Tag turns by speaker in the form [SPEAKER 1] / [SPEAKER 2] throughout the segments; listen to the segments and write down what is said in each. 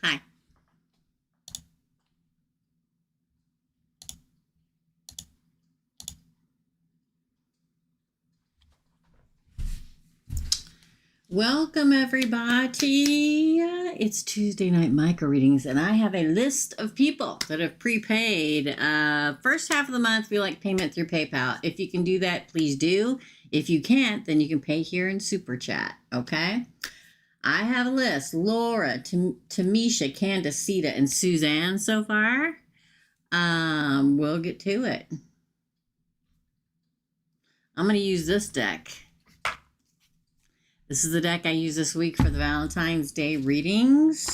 [SPEAKER 1] Hi. Welcome, everybody. It's Tuesday night micro readings, and I have a list of people that have prepaid. First half of the month, we like payment through PayPal. If you can do that, please do. If you can't, then you can pay here in Super Chat, okay? I have a list. Laura, Tamisha, Candace, Sita, and Suzanne so far. We'll get to it. I'm going to use this deck. This is the deck I use this week for the Valentine's Day readings.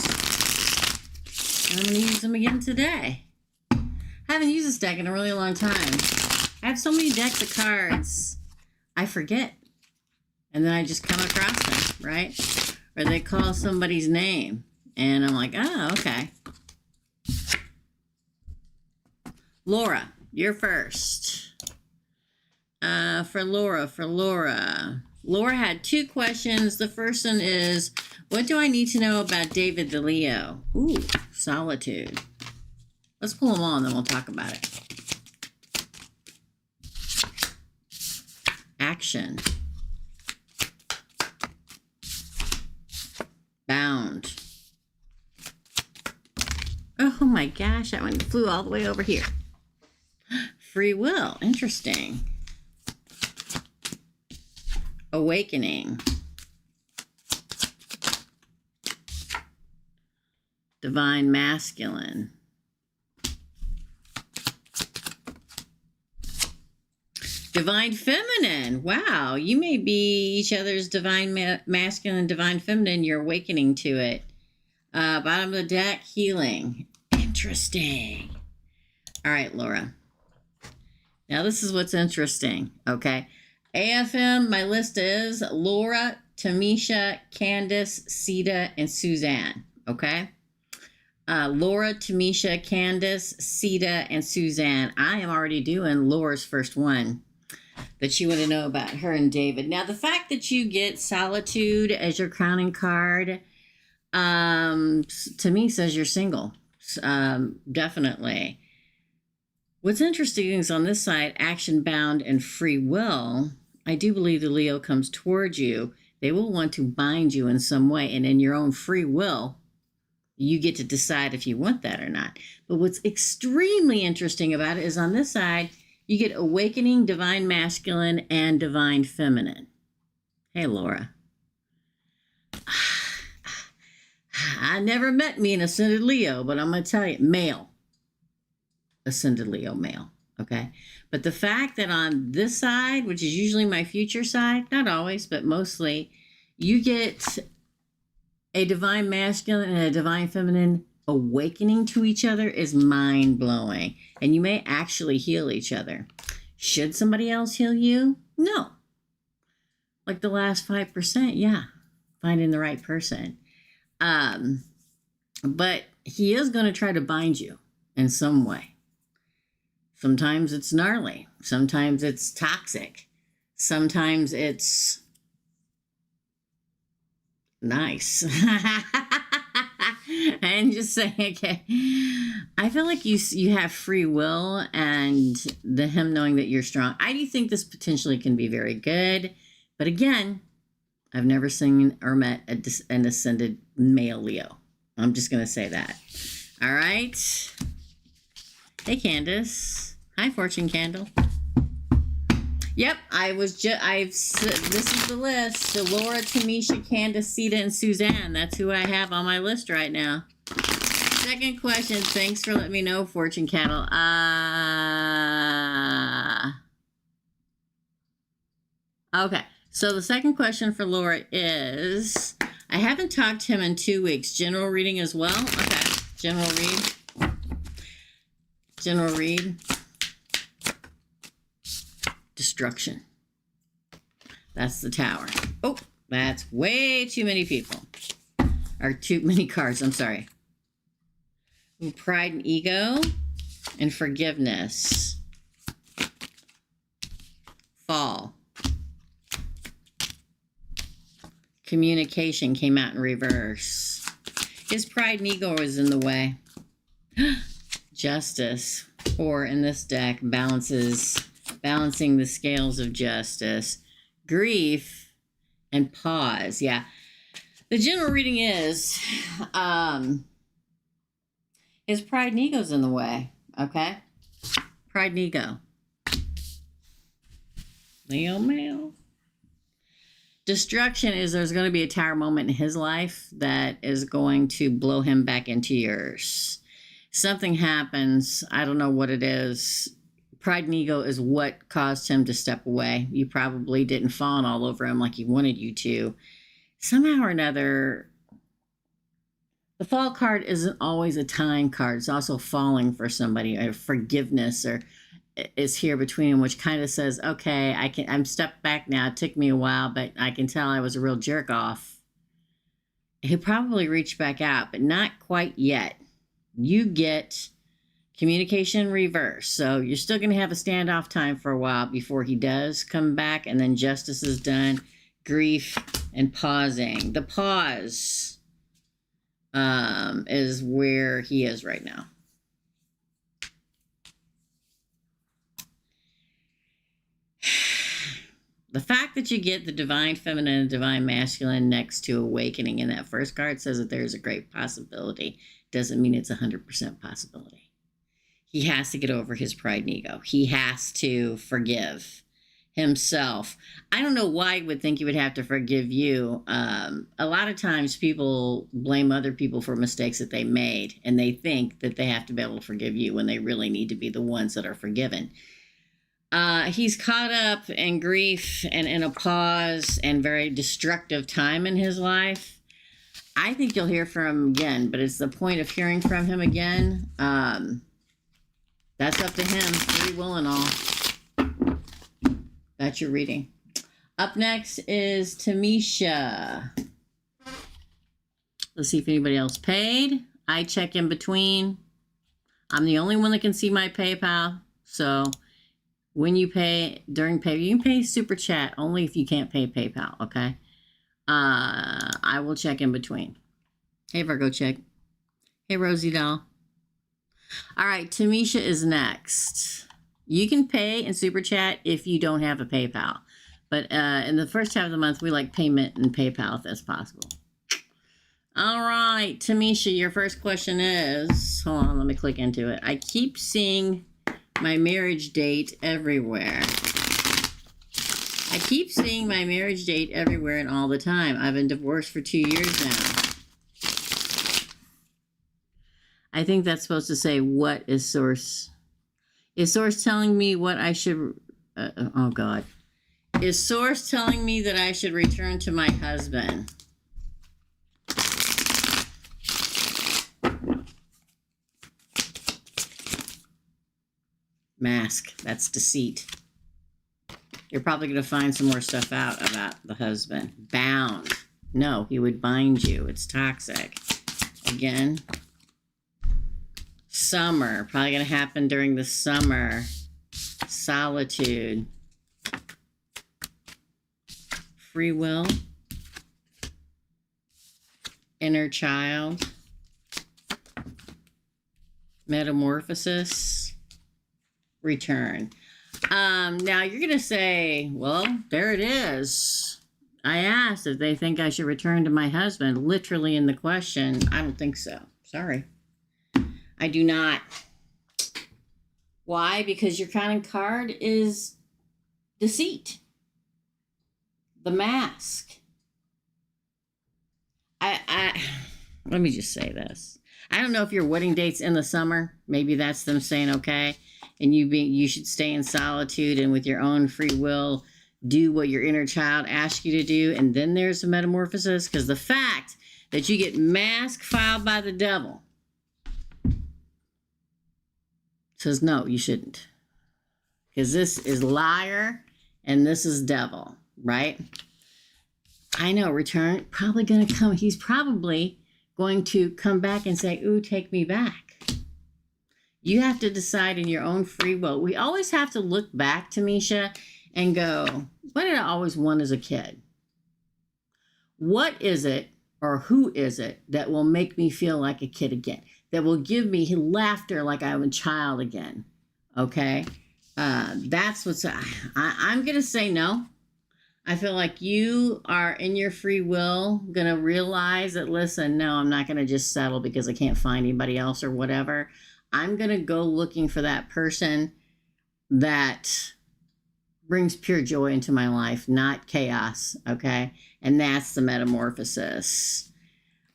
[SPEAKER 1] And I'm going to use them again today. I haven't used this deck in a really long time. I have so many decks of cards, I forget. And then I just come across them, right? Or they call somebody's name. And I'm like, oh, okay. Laura, you're first. For Laura. Laura had two questions. The first one is, what do I need to know about David the Leo? Ooh, solitude. Let's pull them all and then we'll talk about it. Action. Bound. Oh my gosh, that one flew all the way over here. Free will. Interesting. Awakening. Divine masculine. Divine feminine. Wow, you may be each other's divine masculine and divine feminine. You're awakening to it. Bottom of the deck, healing. Interesting. All right, Laura. Now this is what's interesting, okay? AFM, my list is Laura, Tamisha, Candace, Sita, and Suzanne, okay? Laura, Tamisha, Candace, Sita, and Suzanne. I am already doing Laura's first one that you want to know about her and David. Now, the fact that you get Solitude as your crowning card, to me says you're single, definitely. What's interesting is on this side, action, bound, and free will. I do believe the Leo comes towards you. They will want to bind you in some way. And in your own free will, you get to decide if you want that or not. But what's extremely interesting about it is on this side, you get awakening, divine masculine, and divine feminine. Hey, Laura. I never met me an ascended Leo, but I'm going to tell you, male. Ascended Leo male, okay? But the fact that on this side, which is usually my future side, not always, but mostly, you get a divine masculine and a divine feminine awakening to each other is mind-blowing. And you may actually heal each other. Should somebody else heal you? No. Like the last 5%, yeah. Finding the right person. But he is going to try to bind you in some way. Sometimes it's gnarly. Sometimes it's toxic. Sometimes it's nice. And just saying, okay. I feel like you have free will and him knowing that you're strong. I do think this potentially can be very good. But again, I've never seen or met an ascended male Leo. I'm just going to say that. All right. Hey, Candace. Hi, Fortune Candle. Yep, this is the list. So Laura, Tamisha, Candace, Sita, and Suzanne. That's who I have on my list right now. Second question. Thanks for letting me know, Fortune Candle. Okay, so the second question for Laura is, I haven't talked to him in 2 weeks. General reading as well? Okay, general read. General read. Destruction. That's the Tower. Oh, that's way too many people. Or too many cards, I'm sorry. Pride and ego and forgiveness. Fall. Communication came out in reverse. His pride and ego is in the way. Justice. 4 in this deck balancing the scales of justice. Grief and pause. Yeah. The general reading is his pride and ego's in the way. Okay? Pride and ego. Leo. Destruction is there's going to be a tower moment in his life that is going to blow him back into yours. Something happens. I don't know what it is. Pride and ego is what caused him to step away. You probably didn't fawn all over him like he wanted you to. Somehow or another, the fall card isn't always a tying card. It's also falling for somebody, or forgiveness, or is here between them, which kind of says, okay, I'm stepped back now. It took me a while, but I can tell I was a real jerk off. He'll probably reach back out, but not quite yet. You get communication reverse. So you're still going to have a standoff time for a while before he does come back, and then justice is done. Grief and pausing. The pause is where he is right now. The fact that you get the divine feminine and divine masculine next to awakening in that first card says that there's a great possibility. Doesn't mean it's 100% possibility. He has to get over his pride and ego. He has to forgive himself. I don't know why he would think he would have to forgive you. A lot of times people blame other people for mistakes that they made, and they think that they have to be able to forgive you when they really need to be the ones that are forgiven. He's caught up in grief and in a pause and very destructive time in his life. I think you'll hear from him again, but it's the point of hearing from him again. That's up to him, free will and all. That's your reading. Up next is Tamisha. Let's see if anybody else paid. I check in between. I'm the only one that can see my PayPal. So when you pay, during pay, you can pay Super Chat only if you can't pay PayPal, okay? I will check in between. Hey, Virgo, check. Hey, Rosie doll. All right, Tamisha is next. You can pay in Super Chat if you don't have a PayPal. But in the first half of the month, we like payment and PayPal if that's possible. All right, Tamisha, your first question is... Hold on, let me click into it. I keep seeing my marriage date everywhere. I keep seeing my marriage date everywhere and all the time. I've been divorced for 2 years now. I think that's supposed to say, what is source? Is source telling me what I should... oh, God. Is source telling me that I should return to my husband? Mask. That's deceit. You're probably going to find some more stuff out about the husband. Bound. No, he would bind you. It's toxic. Again. Summer. Probably going to happen during the summer. Solitude. Free will. Inner child. Metamorphosis. Return. Now you're going to say, well, there it is. I asked if they think I should return to my husband. Literally in the question. I don't think so. Sorry. I do not. Why? Because your crowning card is deceit. The mask. Let me just say this. I don't know if your wedding date's in the summer. Maybe that's them saying, okay, and you should stay in solitude and with your own free will do what your inner child asks you to do. And then there's a metamorphosis, because the fact that you get mask filed by the devil says, no, you shouldn't. Because this is liar and this is devil, right? I know, return, probably going to come. He's probably going to come back and say, ooh, take me back. You have to decide in your own free will. We always have to look back, Tamisha, and go, what did I always want as a kid? What is it, or who is it that will make me feel like a kid again? That will give me laughter like I'm a child again? Okay? That's what's... I'm going to say no. I feel like you are in your free will going to realize that, listen, no, I'm not going to just settle because I can't find anybody else or whatever. I'm going to go looking for that person that brings pure joy into my life, not chaos, okay? And that's the metamorphosis.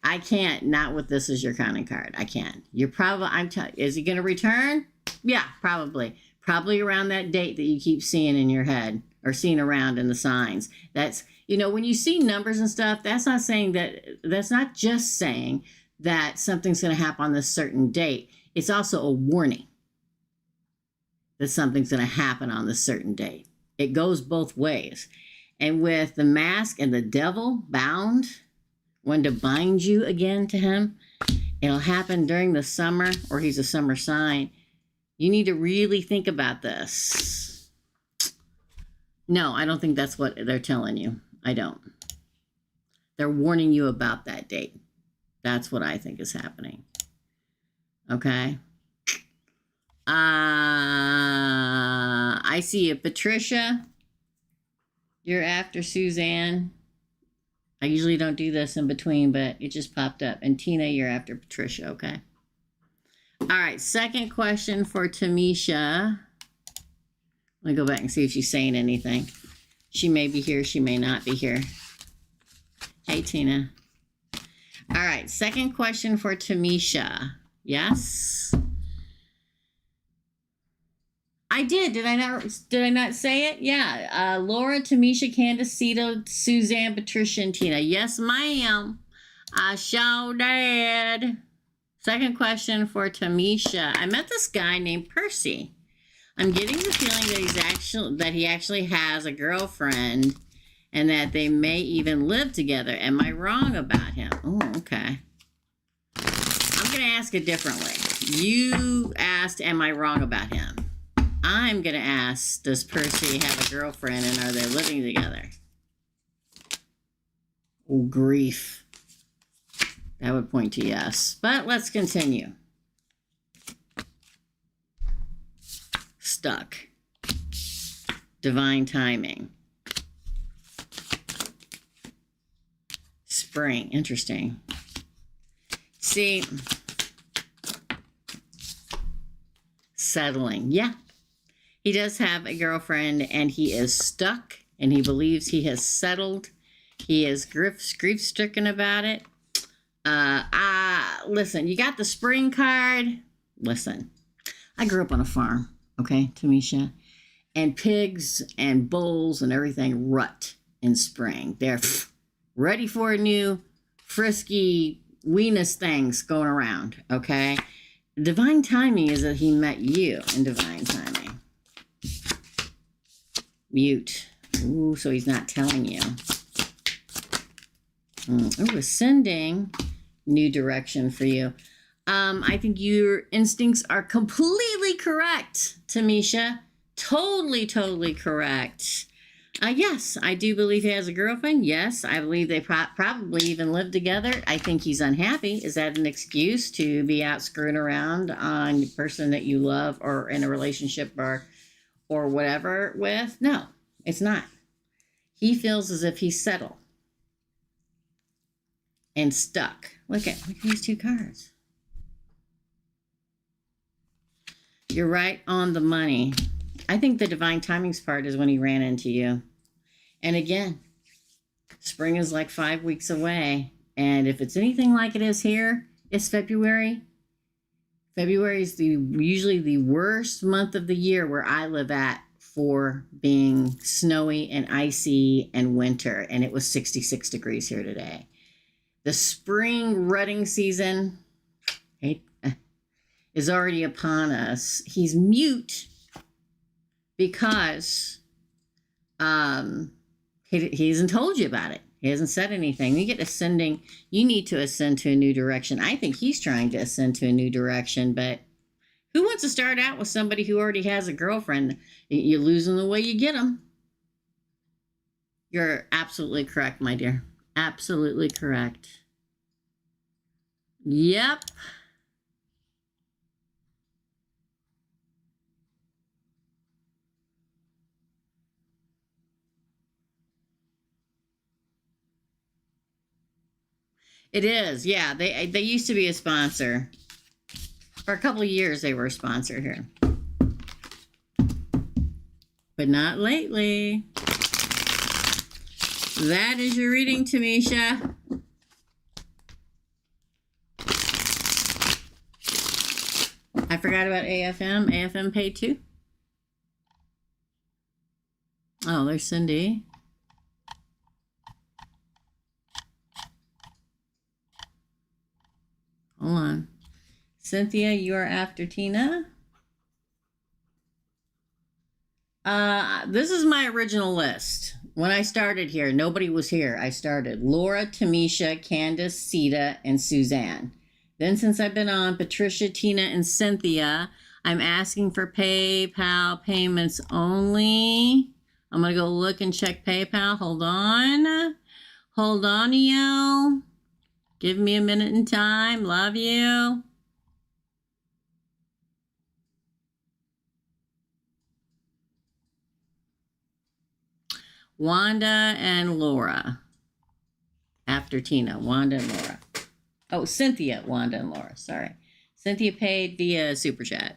[SPEAKER 1] I can't, not with this as your counting card. I can't. You're probably, is he going to return? Yeah, probably. Probably around that date that you keep seeing in your head or seeing around in the signs. That's, when you see numbers and stuff, that's not saying that, that's not just saying that something's going to happen on this certain date. It's also a warning that something's going to happen on this certain date. It goes both ways. And with the mask and the devil bound, when to bind you again to him, it'll happen during the summer, or he's a summer sign. You need to really think about this. No, I don't think that's what they're telling you. I don't. They're warning you about that date. That's what I think is happening. Okay? I see a Patricia. You're after Suzanne. I usually don't do this in between, but it just popped up. And Tina, you're after Patricia, okay? All right, second question for Tamisha. Let me go back and see if she's saying anything. She may be here, she may not be here. Hey, Tina. All right, second question for Tamisha. Yes? I did. Did I not say it? Yeah. Laura, Tamisha, Candace, Cito, Suzanne, Patricia, and Tina. Yes, ma'am. I sure did. Second question for Tamisha. I met this guy named Percy. I'm getting the feeling that he actually has a girlfriend and that they may even live together. Am I wrong about him? Oh, okay. I'm going to ask it differently. You asked, am I wrong about him? I'm going to ask, does Percy have a girlfriend and are they living together? Oh, grief. That would point to yes. But let's continue. Stuck. Divine timing. Spring. Interesting. See, settling. Yeah. He does have a girlfriend and he is stuck and he believes he has settled. He is grief-stricken about it. Listen, you got the spring card. Listen, I grew up on a farm, okay, Tamisha? And pigs and bulls and everything rut in spring. They're ready for a new frisky weenus things going around, okay? Divine timing is that he met you in divine timing. Mute. Ooh, so he's not telling you. Oh, ascending. New direction for you. I think your instincts are completely correct, Tamisha. Totally correct. Yes, I do believe he has a girlfriend. Yes, I believe they probably even live together. I think he's unhappy. Is that an excuse to be out screwing around on the person that you love or in a relationship or whatever with? No, it's not. He feels as if he's settled and stuck. Look at these two cards. You're right on the money. I think the divine timings part is when he ran into you. And again, spring is like 5 weeks away. And if it's anything like it is here, it's February. February is usually the worst month of the year where I live at for being snowy and icy and winter. And it was 66 degrees here today. The spring rutting season is already upon us. He's mute because he hasn't told you about it. He hasn't said anything. You get ascending. You need to ascend to a new direction. I think he's trying to ascend to a new direction, but who wants to start out with somebody who already has a girlfriend? You're losing the way you get them. You're absolutely correct, my dear. Absolutely correct. Yep. It is. Yeah, they used to be a sponsor. For a couple of years, they were a sponsor here. But not lately. That is your reading, Tamisha. I forgot about AFM. AFM paid too. Oh, there's Cindy. Hold on. Cynthia, you are after Tina. This is my original list. When I started here, nobody was here. I started Laura, Tamisha, Candace, Sita, and Suzanne. Then since I've been on, Patricia, Tina, and Cynthia, I'm asking for PayPal payments only. I'm going to go look and check PayPal. Hold on. Hold on, yo. Give me a minute in time. Love you. Wanda and Laura. After Tina, Wanda and Laura. Oh, Cynthia, Wanda and Laura. Sorry. Cynthia paid via Super Chat.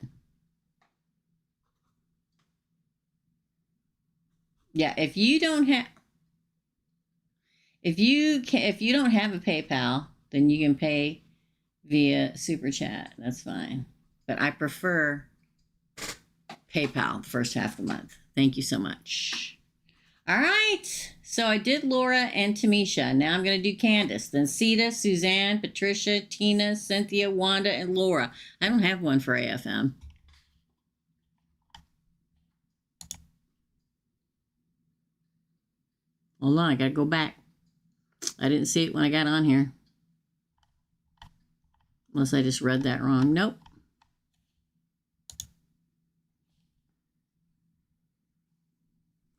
[SPEAKER 1] Yeah, if you don't have a PayPal, then you can pay via Super Chat. That's fine. But I prefer PayPal the first half of the month. Thank you so much. All right. So I did Laura and Tamisha. Now I'm going to do Candace. Then Sita, Suzanne, Patricia, Tina, Cynthia, Wanda, and Laura. I don't have one for AFM. Hold on. I got to go back. I didn't see it when I got on here. Unless I just read that wrong. Nope.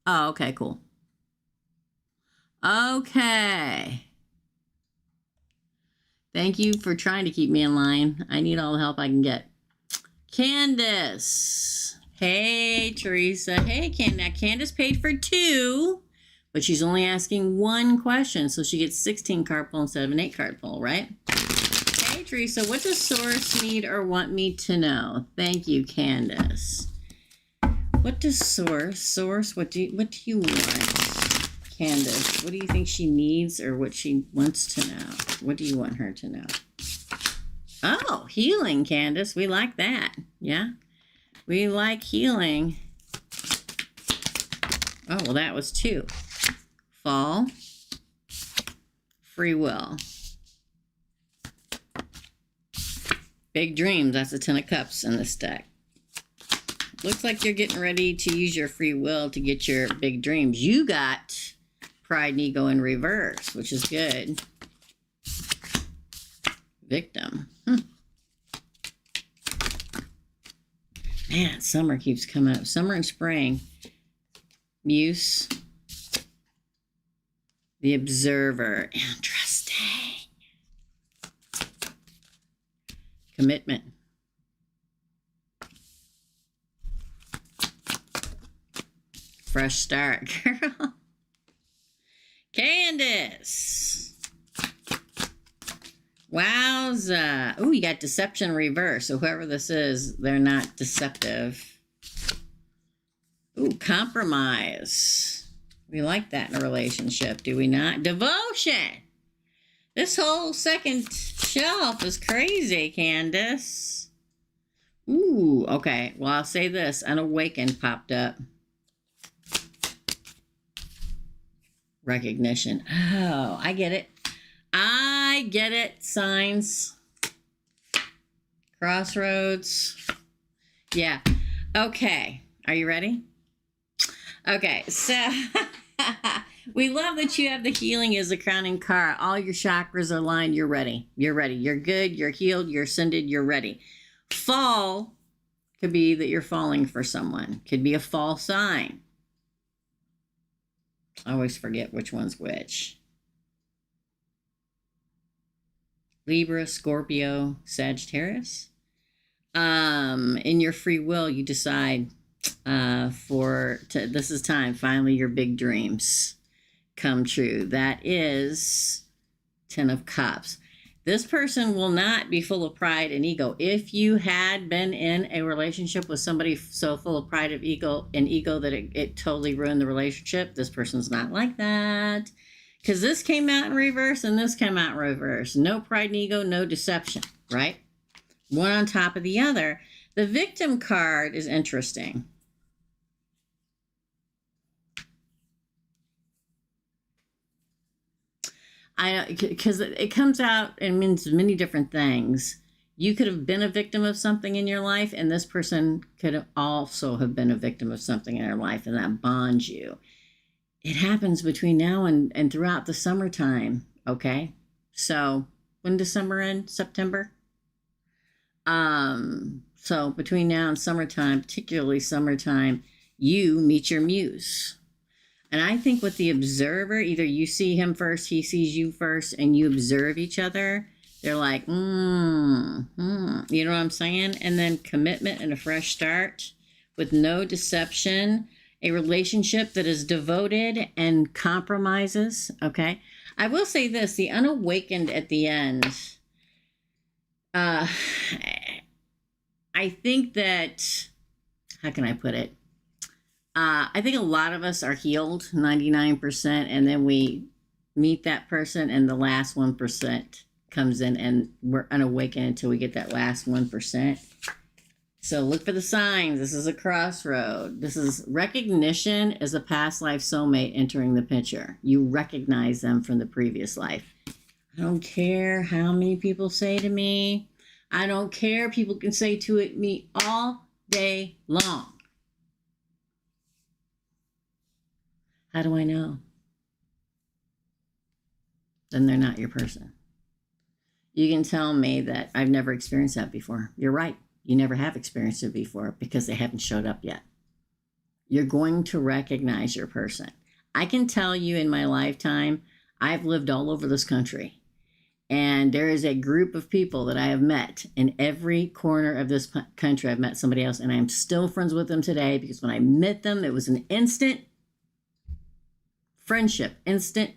[SPEAKER 1] Oh, okay, cool. Okay. Thank you for trying to keep me in line. I need all the help I can get. Candace. Hey, Teresa. Hey, Candace paid for 2, but she's only asking 1 question, so she gets 16 card pull instead of an 8 card pull, right? Hey, Teresa. What does Source need or want me to know? Thank you, Candace. What does Source, what do you want? Candace, what do you think she needs or what she wants to know? What do you want her to know? Oh, healing, Candace. We like that. Yeah, we like healing. Oh, well, that was 2. Fall. Free will. Big dreams. That's a 10 of cups in this deck. Looks like you're getting ready to use your free will to get your big dreams. You got pride and ego in reverse, which is good. Victim. Man, summer keeps coming up. Summer and spring. Muse. The observer. Interesting. Commitment. Fresh start, girl. Candace. Wowza. Ooh, you got deception reverse. So whoever this is, they're not deceptive. Ooh, compromise. We like that in a relationship, do we not? Devotion. This whole second shelf is crazy, Candace. Ooh, okay. Well, I'll say this. Unawakened popped up. Recognition. Oh, I get it. I get it. Signs. Crossroads. Yeah. Okay. Are you ready? Okay. So we love that you have the healing as a crowning card. All your chakras are aligned. You're ready. You're ready. You're good. You're healed. You're ascended. You're ready. Fall could be that you're falling for someone. Could be a fall sign. I always forget which one's which. Libra, Scorpio, Sagittarius. In your free will, you decide this is time. Finally, your big dreams come true. That is 10 of Cups. This person will not be full of pride and ego. If you had been in a relationship with somebody so full of pride and ego that it totally ruined the relationship, this person's not like that. Because this came out in reverse and this came out in reverse. No pride and ego, no deception, right? One on top of the other. The victim card is interesting. Because it comes out and means many different things. You could have been a victim of something in your life, and this person could also have been a victim of something in their life, and that bonds you. It happens between now and throughout the summertime, okay? So, when does summer end? September? So between now and summertime, particularly summertime, you meet your muse. And I think with the observer, either you see him first, he sees you first, and you observe each other. They're like, you know what I'm saying? And then commitment and a fresh start with no deception, a relationship that is devoted and compromises, okay? I will say this, the unawakened at the end, I think that, how can I put it? I think a lot of us are healed, 99%, and then we meet that person and the last 1% comes in and we're unawakened until we get that last 1%. So look for the signs. This is a crossroad. This is recognition as a past life soulmate entering the picture. You recognize them from the previous life. I don't care how many people say to me. I don't care. People can say to me all day long. How do I know? Then they're not your person. You can tell me that I've never experienced that before. You're right. You never have experienced it before because they haven't showed up yet. You're going to recognize your person. I can tell you in my lifetime, I've lived all over this country. And there is a group of people that I have met in every corner of this country. I've met somebody else, and I'm still friends with them today because when I met them, it was an instant friendship, instant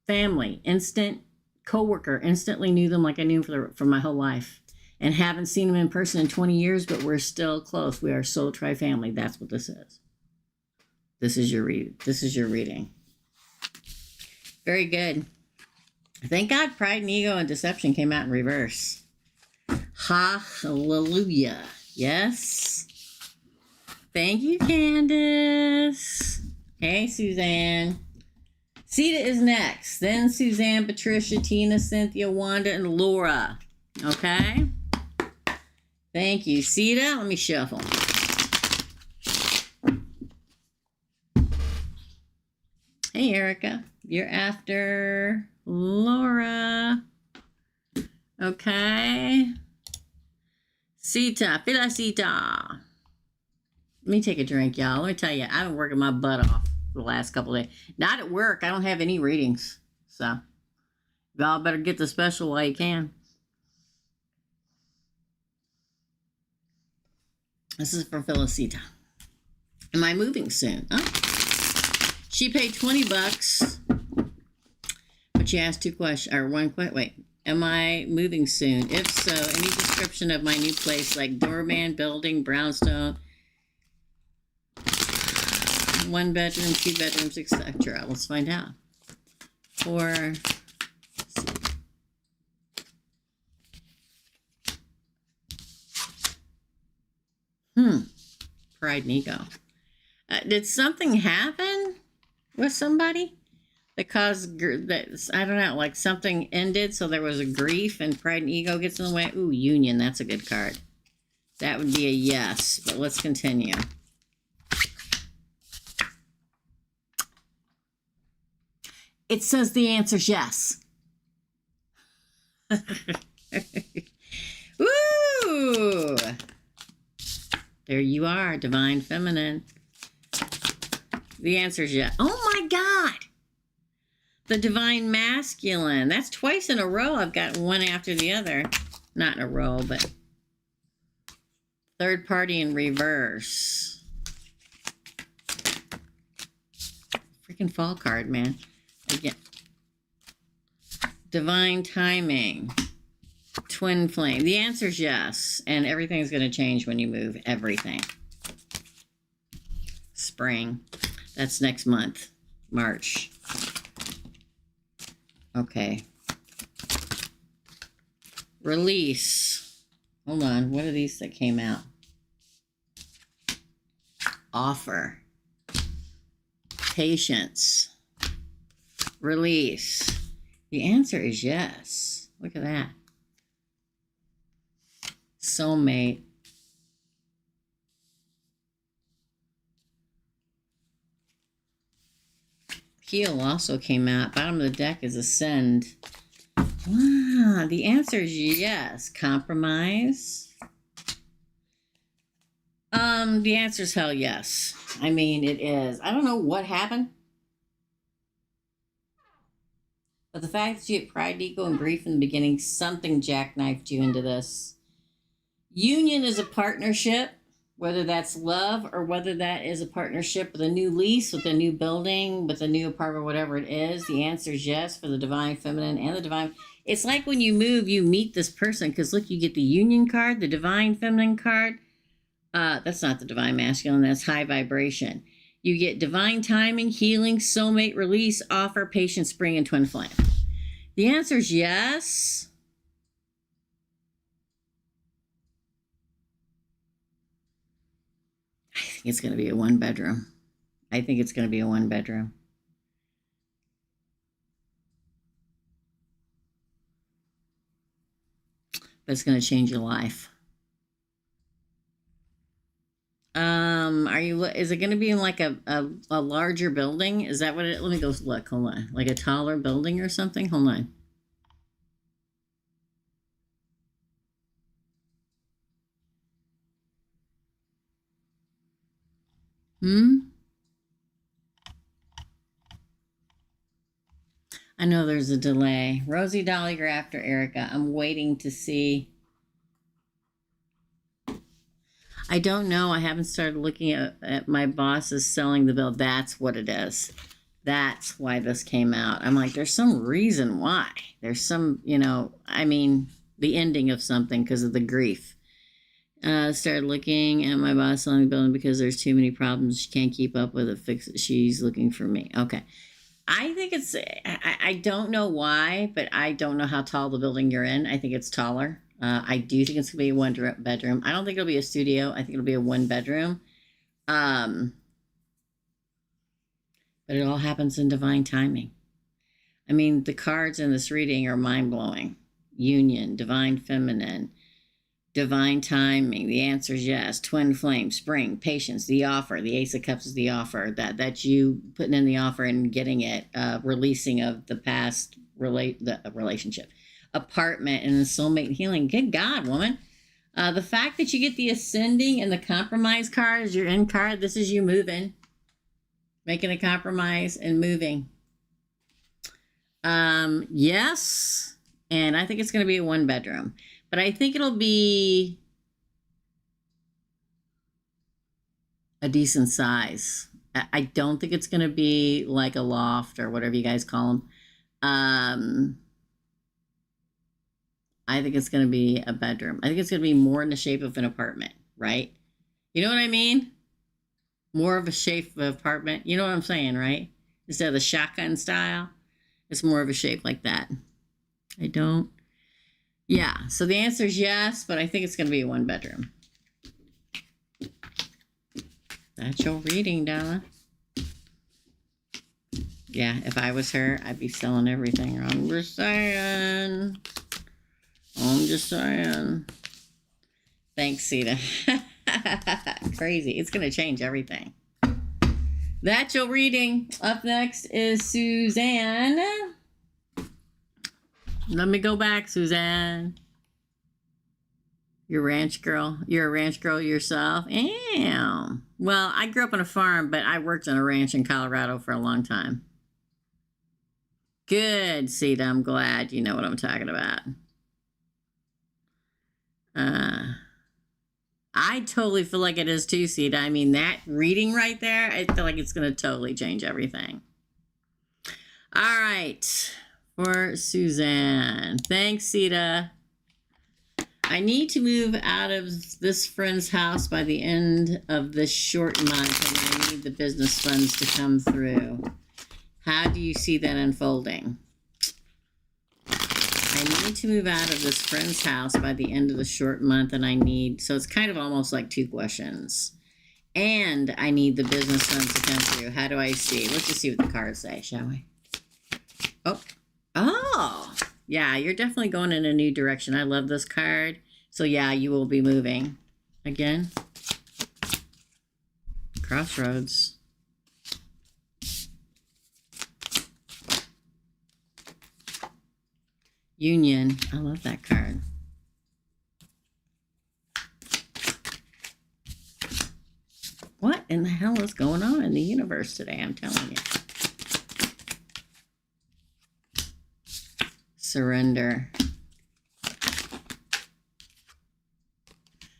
[SPEAKER 1] family, instant coworker. Instantly knew them like I knew them for my whole life. And haven't seen them in person in 20 years, but we're still close. We are soul tri-family. That's what this is. This is your reading. Very good. Thank God pride and ego and deception came out in reverse. Hallelujah. Yes. Thank you, Candace. Hey, Suzanne. Sita is next. Then Suzanne, Patricia, Tina, Cynthia, Wanda, and Laura. Okay? Thank you. Sita, let me shuffle. Hey, Erica. You're after Laura. Okay. Sita, Felicita. Let me take a drink, y'all. Let me tell you, I've been working my butt off the last couple of days. Not at work. I don't have any readings. So, y'all better get the special while you can. This is for Felicita. Am I moving soon? Oh. She paid $20, but she asked two questions, or one question. Wait, am I moving soon? If so, any description of my new place, like doorman, building, brownstone, 1 bedroom, 2 bedrooms, etc. Let's find out. Pride and ego. Did something happen with somebody that caused that? I don't know, like something ended, so there was a grief, and pride and ego gets in the way. Ooh, union. That's a good card. That would be a yes. But let's continue. It says the answer's yes. Woo! There you are, Divine Feminine. The answer is yes. Oh my God! The divine masculine. That's twice in a row. I've got one after the other. Not in a row, but third party in reverse. Freaking fall card, man. Again. Divine timing. Twin flame. The answer is yes. And everything's going to change when you move. Everything. Spring. That's next month. March. Okay. Release. Hold on. What are these that came out? Offer. Patience. Release. The answer is yes. Look at that. Soulmate. Heal also came out. Bottom of the deck is Ascend. Wow, the answer is yes. Compromise. The answer is hell yes. I mean, it is. I don't know what happened. But the fact that you had pride, ego, and grief in the beginning, something jackknifed you into this. Union is a partnership, whether that's love or whether that is a partnership with a new lease, with a new building, with a new apartment, whatever it is. The answer is yes for the divine feminine and the divine. It's like when you move, you meet this person because look, you get the union card, the divine feminine card. That's not the divine masculine. That's high vibration. You get divine timing, healing, soulmate, release, offer, patience, spring, and twin flame. The answer is yes. I think it's going to be a one bedroom. I think it's going to be a one bedroom. But it's going to change your life. Is it going to be in like a larger building? Is that what it, let me go look, hold on. Like a taller building or something? Hold on. I know there's a delay. Rosie, Dolly, you're after Erica. I'm waiting to see. I don't know. I haven't started looking at my bosses selling the bill. That's what it is. That's why this came out. I'm like, there's some reason why. There's some, I mean, the ending of something because of the grief. Started looking at my boss selling the building because there's too many problems. She can't keep up with it. Fix it. She's looking for me. Okay. I think it's, I don't know why, but I don't know how tall the building you're in. I think it's taller. I do think it's going to be a one bedroom. I don't think it'll be a studio. I think it'll be a one bedroom. But it all happens in divine timing. I mean, the cards in this reading are mind-blowing. Union, divine feminine, divine timing. The answer is yes. Twin flame, spring, patience, the offer. The Ace of Cups is the offer. That you putting in the offer and getting it, releasing of the past relationship. Apartment and the soulmate healing. Good God, woman. The fact that you get the ascending and the compromise card as your end card, this is you moving. Making a compromise and moving. Yes. And I think it's going to be a one bedroom. But I think it'll be a decent size. I don't think it's going to be like a loft or whatever you guys call them. I think it's going to be a bedroom. I think it's going to be more in the shape of an apartment, right? You know what I mean? More of a shape of an apartment. You know what I'm saying, right? Instead of the shotgun style, it's more of a shape like that. Yeah, so the answer is yes, but I think it's going to be a one bedroom. That's your reading, Donna. Yeah, if I was her, I'd be selling everything. I'm just saying. Thanks, Sita. Crazy. It's going to change everything. That's your reading. Up next is Suzanne. Let me go back, Suzanne. You're a ranch girl. You're a ranch girl yourself. Damn. Well, I grew up on a farm, but I worked on a ranch in Colorado for a long time. Good, Sita. I'm glad you know what I'm talking about. I totally feel like it is too, Sita. I mean, that reading right there, I feel like it's going to totally change everything. All right. For Suzanne. Thanks, Sita. I need to move out of this friend's house by the end of this short month, and I need the business funds to come through. How do you see that unfolding? I need to move out of this friend's house by the end of the short month, and I need, so it's kind of almost like two questions. And I need the business funds to come through. How do I see? Let's just see what the cards say, shall we? Oh, yeah, you're definitely going in a new direction. I love this card. So yeah, you will be moving. Again, crossroads. Union. I love that card. What in the hell is going on in the universe today? I'm telling you. Surrender.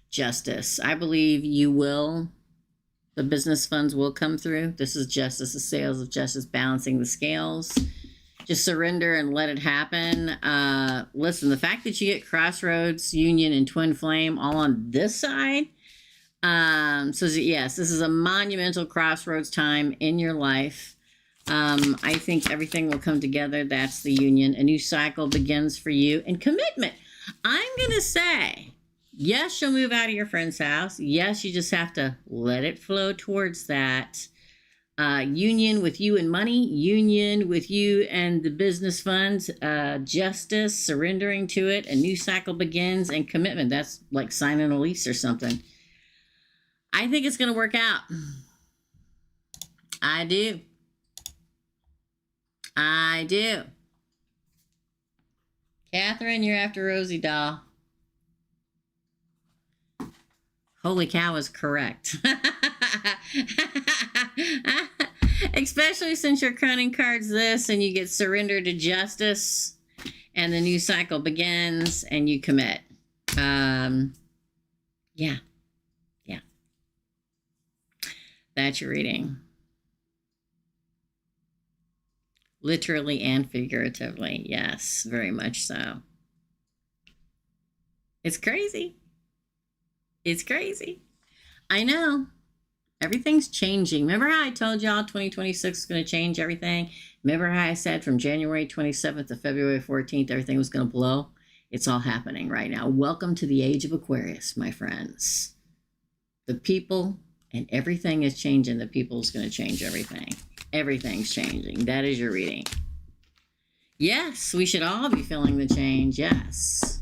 [SPEAKER 1] Justice. I believe you will. The business funds will come through. This is justice, the sales of justice, balancing the scales. Just surrender and let it happen. Listen, the fact that you get crossroads, union, and twin flame all on this side. So yes, this is a monumental crossroads time in your life. I think everything will come together. That's the union. A new cycle begins for you. And commitment. I'm going to say, yes, you'll move out of your friend's house. Yes, you just have to let it flow towards that. Union with you and money. Union with you and the business funds. Justice, surrendering to it. A new cycle begins. And commitment. That's like signing a lease or something. I think it's going to work out. I do. I do. Catherine, you're after Rosie Doll. Holy cow is correct. Especially since your crowning card's this and you get surrender to justice and the new cycle begins and you commit. Yeah. That's your reading. Literally and figuratively. Yes, very much so. It's crazy. It's crazy. I know. Everything's changing. Remember how I told y'all 2026 is going to change everything? Remember how I said from January 27th to February 14th, everything was going to blow? It's all happening right now. Welcome to the age of Aquarius, my friends. The people and everything is changing. The people's going to change everything. Everything's changing. That is your reading. Yes, we should all be feeling the change. Yes.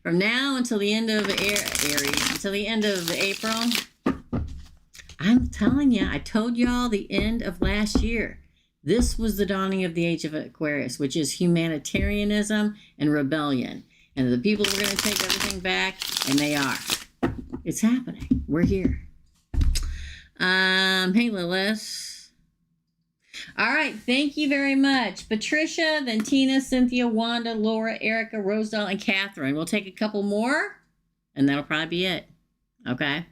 [SPEAKER 1] From now until the end of Aries, until the end of April, I'm telling you, I told y'all the end of last year. This was the dawning of the age of Aquarius, which is humanitarianism and rebellion. And the people were going to take everything back, and they are. It's happening. We're here. Hey, Lilith. All right, thank you very much. Patricia, then Tina, Cynthia, Wanda, Laura, Erica, Rosedal, and Catherine. We'll take a couple more, and that'll probably be it. Okay?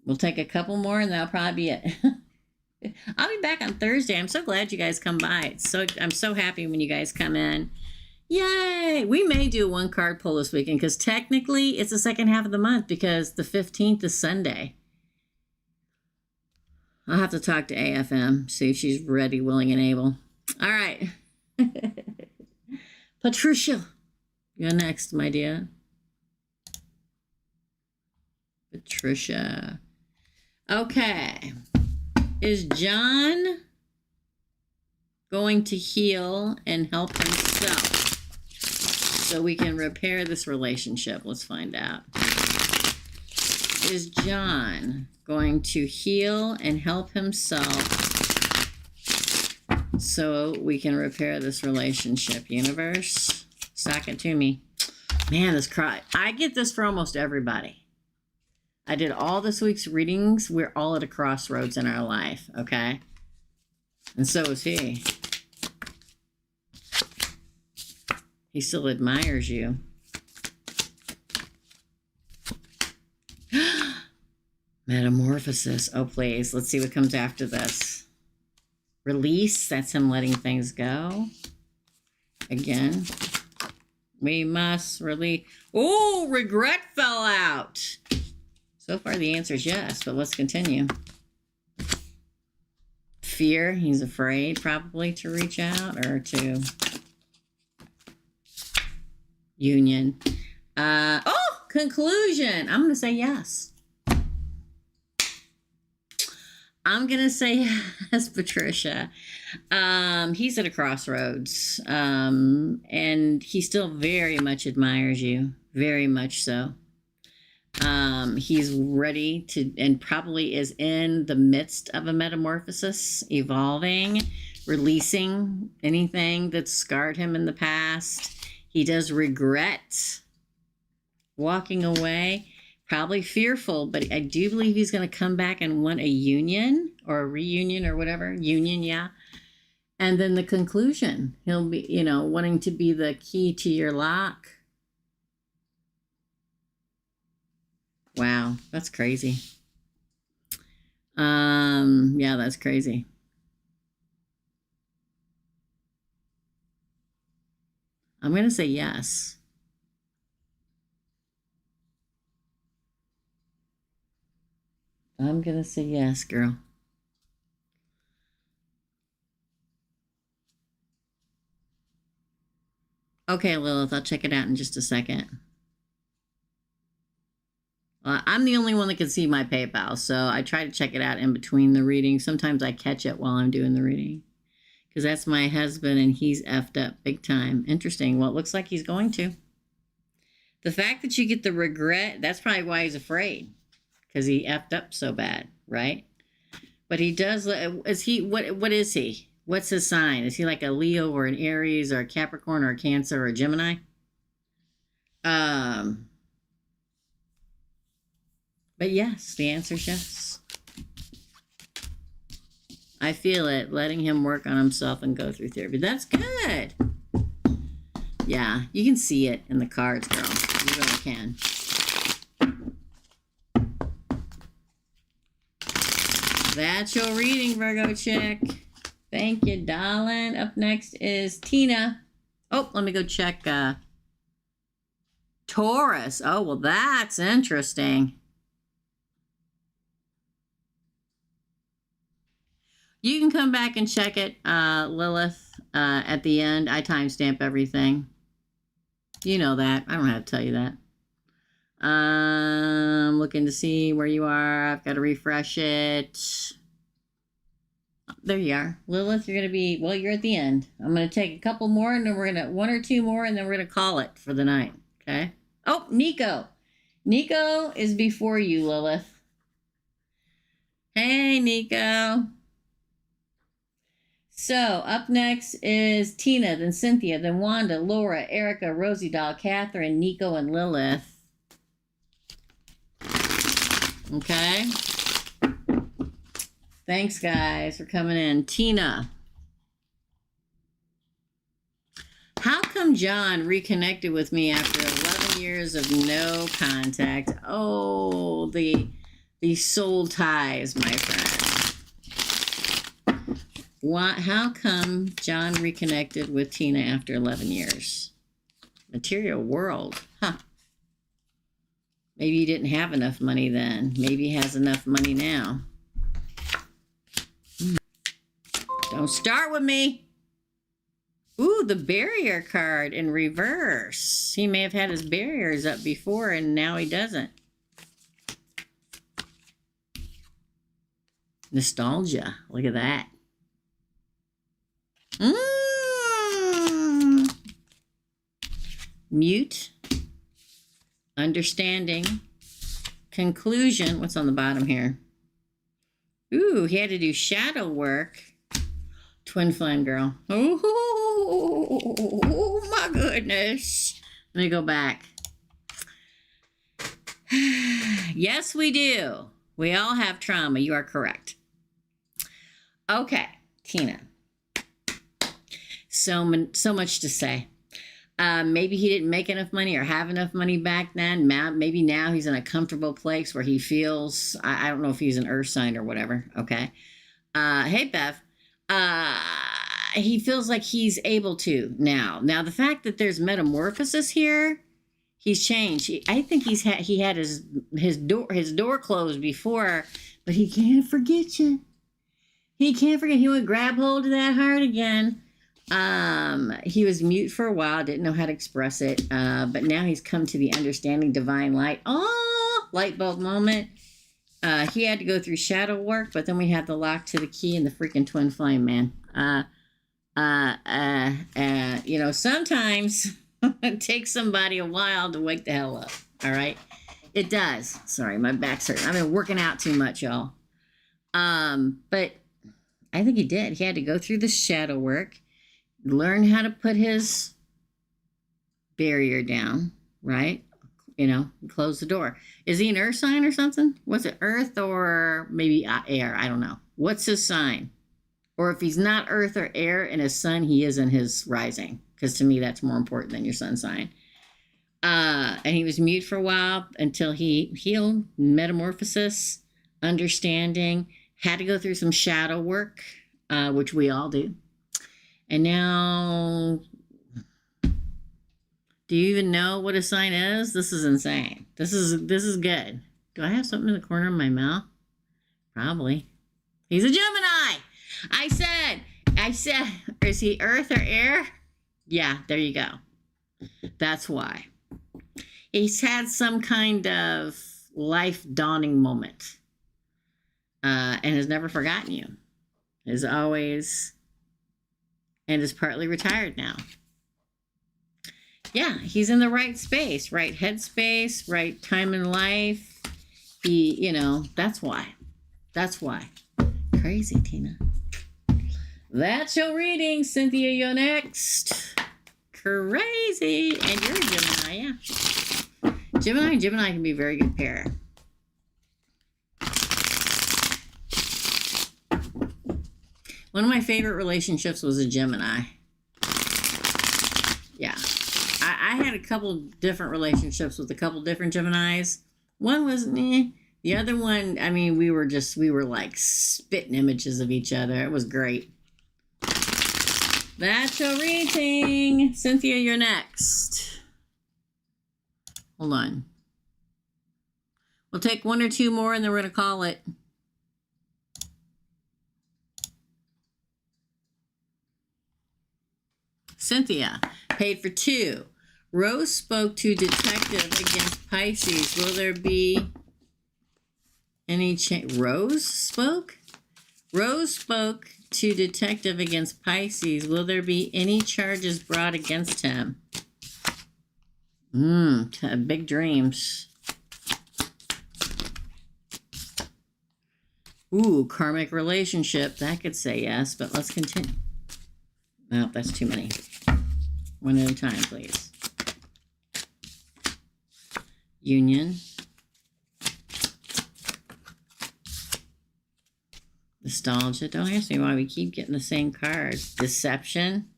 [SPEAKER 1] We'll take a couple more, and that'll probably be it. I'll be back on Thursday. I'm so glad you guys come by. I'm so happy when you guys come in. Yay! We may do a one-card pull this weekend, because technically it's the second half of the month, because the 15th is Sunday. I'll have to talk to AFM, see if she's ready, willing, and able. All right. Patricia, you're next, my dear. Patricia. Okay. Is John going to heal and help himself so we can repair this relationship? Let's find out. Is John going to heal and help himself so we can repair this relationship? Universe, stack it to me. Man, this cry. I get this for almost everybody. I did all this week's readings. We're all at a crossroads in our life, okay? And so is he. He still admires you. Metamorphosis. Oh, please. Let's see what comes after this. Release. That's him letting things go. Again. We must release. Oh, regret fell out. So far, the answer is yes, but let's continue. Fear. He's afraid, probably, to reach out or to... Union. Oh, conclusion. I'm going to say yes. I'm going to say yes, Patricia. He's at a crossroads. And he still very much admires you. Very much so. He's ready to, and probably is in the midst of a metamorphosis, evolving, releasing anything that scarred him in the past. He does regret walking away, probably fearful, but I do believe he's going to come back and want a union or a reunion or whatever. Union, yeah. And then the conclusion, he'll be, you know, wanting to be the key to your lock. Wow, that's crazy. Yeah, that's crazy. I'm going to say yes. I'm going to say yes, girl. Okay, Lilith, I'll check it out in just a second. I'm the only one that can see my PayPal, so I try to check it out in between the reading. Sometimes I catch it while I'm doing the reading. Because that's my husband, and he's effed up big time. Interesting. Well, it looks like he's going to. The fact that you get the regret, that's probably why he's afraid. Because he effed up so bad, right? But he does, is he, what is he? What's his sign? Is he like a Leo or an Aries or a Capricorn or a Cancer or a Gemini? But yes, the answer is yes. I feel it, letting him work on himself and go through therapy. That's good. Yeah, you can see it in the cards, girl. You really can. That's your reading, Virgo chick. Thank you, darling. Up next is Tina. Oh, let me go check Taurus. Oh, well, that's interesting. You can come back and check it, Lilith, at the end. I timestamp everything. You know that. I don't have to tell you that. I'm looking to see where you are. I've got to refresh it. There you are. Lilith, you're going to be, well, you're at the end. I'm going to take a couple more, and then we're going to, one or two more, and then we're going to call it for the night. Okay? Oh, Nico. Nico is before you, Lilith. Hey, Nico. So, up next is Tina, then Cynthia, then Wanda, Laura, Erica, Rosie Doll, Catherine, Nico, and Lilith. Okay. Thanks, guys, for coming in. Tina. How come John reconnected with me after 11 years of no contact? Oh, the soul ties, my friend. How come John reconnected with Tina after 11 years? Material world. Huh. Maybe he didn't have enough money then. Maybe he has enough money now. Don't start with me. Ooh, the barrier card in reverse. He may have had his barriers up before and now he doesn't. Nostalgia. Look at that. Mute. Understanding. Conclusion. What's on the bottom here? Ooh, he had to do shadow work. Twin flame girl. Oh my goodness. Let me go back. Yes, we do. We all have trauma. You are correct. Okay, Tina. So much to say. Maybe he didn't make enough money or have enough money back then. Maybe now he's in a comfortable place where he feels, I don't know if he's an earth sign or whatever. Okay. Hey, Bev. He feels like he's able to now. Now, the fact that there's metamorphosis here, he's changed. I think he had his door closed before, but he can't forget you. He can't forget. He would grab hold of that heart again. He was mute for a while, didn't know how to express it, but now he's come to the understanding divine light. Oh, light bulb moment. He had to go through shadow work, but then we had the lock to the key and the freaking twin flame, man. Sometimes it takes somebody a while to wake the hell up. All right. It does. Sorry, my back's hurting. I've been working out too much, y'all. But I think he did. He had to go through the shadow work, learn how to put his barrier down, right? Close the door. Is he an earth sign or something? Was it earth or maybe air? I don't know. What's his sign? Or if he's not earth or air in his sun, he is in his rising. Because to me, that's more important than your sun sign. And he was mute for a while until he healed, metamorphosis, understanding, had to go through some shadow work, which we all do. And now, do you even know what a sign is? This is insane. This is good. Do I have something in the corner of my mouth? Probably. He's a Gemini. I said, is he earth or air? Yeah, there you go. That's why. He's had some kind of life dawning moment. And has never forgotten you. Is always, and is partly retired now. Yeah, he's in the right space, right headspace, right time in life. That's why. That's why. Crazy, Tina. That's your reading, Cynthia. You're next. Crazy. And you're a Gemini, yeah. Gemini and Gemini can be a very good pair. One of my favorite relationships was a Gemini. Yeah. I had a couple different relationships with a couple different Geminis. One was meh. The other one, I mean, we were like spitting images of each other. It was great. That's your reading. Cynthia, you're next. Hold on. We'll take one or two more and then we're going to call it. Cynthia, paid for 2. Rose spoke to detective against Pisces. Will there be any change? Rose spoke? Rose spoke to detective against Pisces. Will there be any charges brought against him? Big dreams. Ooh, karmic relationship. That could say yes, but let's continue. No, that's too many. One at a time, please. Union. Nostalgia. Don't ask me why we keep getting the same cards. Deception.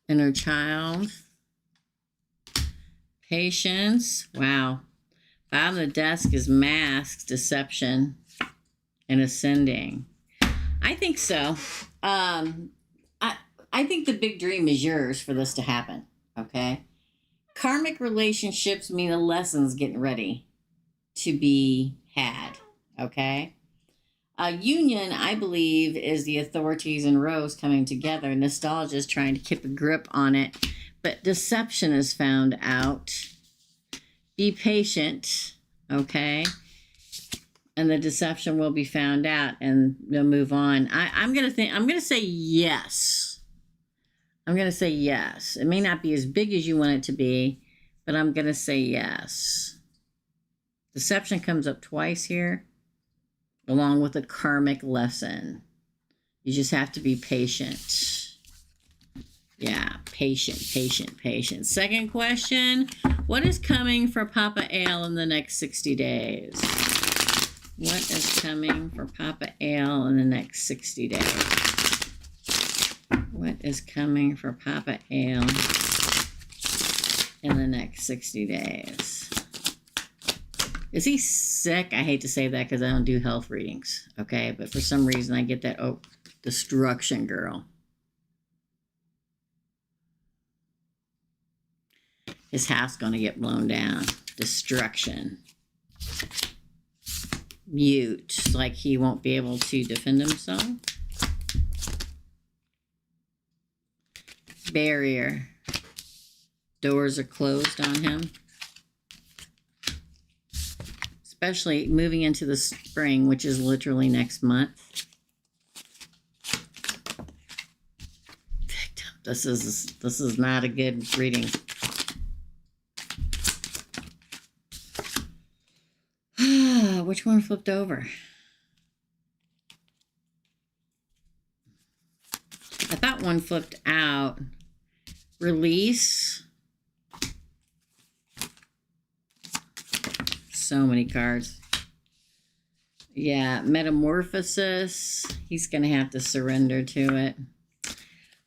[SPEAKER 1] Inner child. Patience. Wow. Bottom of the desk is masks, deception, and ascending. I think so. I think the big dream is yours for this to happen. Okay. Karmic relationships mean a lesson's getting ready to be had. Okay. Union, I believe, is the authorities and Rose coming together. Nostalgia is trying to keep a grip on it, but deception is found out. Be patient, okay? And the deception will be found out, and they'll move on. I'm gonna say yes. I'm gonna say yes. It may not be as big as you want it to be, but I'm gonna say yes. Deception comes up twice here, along with a karmic lesson. You just have to be patient. Yeah, patient. Second question, what is coming for Papa Ale in the next 60 days? What is coming for Papa Ale in the next 60 days? What is coming for Papa Ale in the next 60 days? Is he sick? I hate to say that because I don't do health readings, okay? But for some reason I get that, oh, destruction girl. His house going to get blown down. Destruction. Mute, like he won't be able to defend himself. Barrier. Doors are closed on him. Especially moving into the spring, which is literally next month. Victim. This is not a good reading. Which one flipped over? I thought one flipped out. Release. So many cards. Yeah, metamorphosis. He's going to have to surrender to it.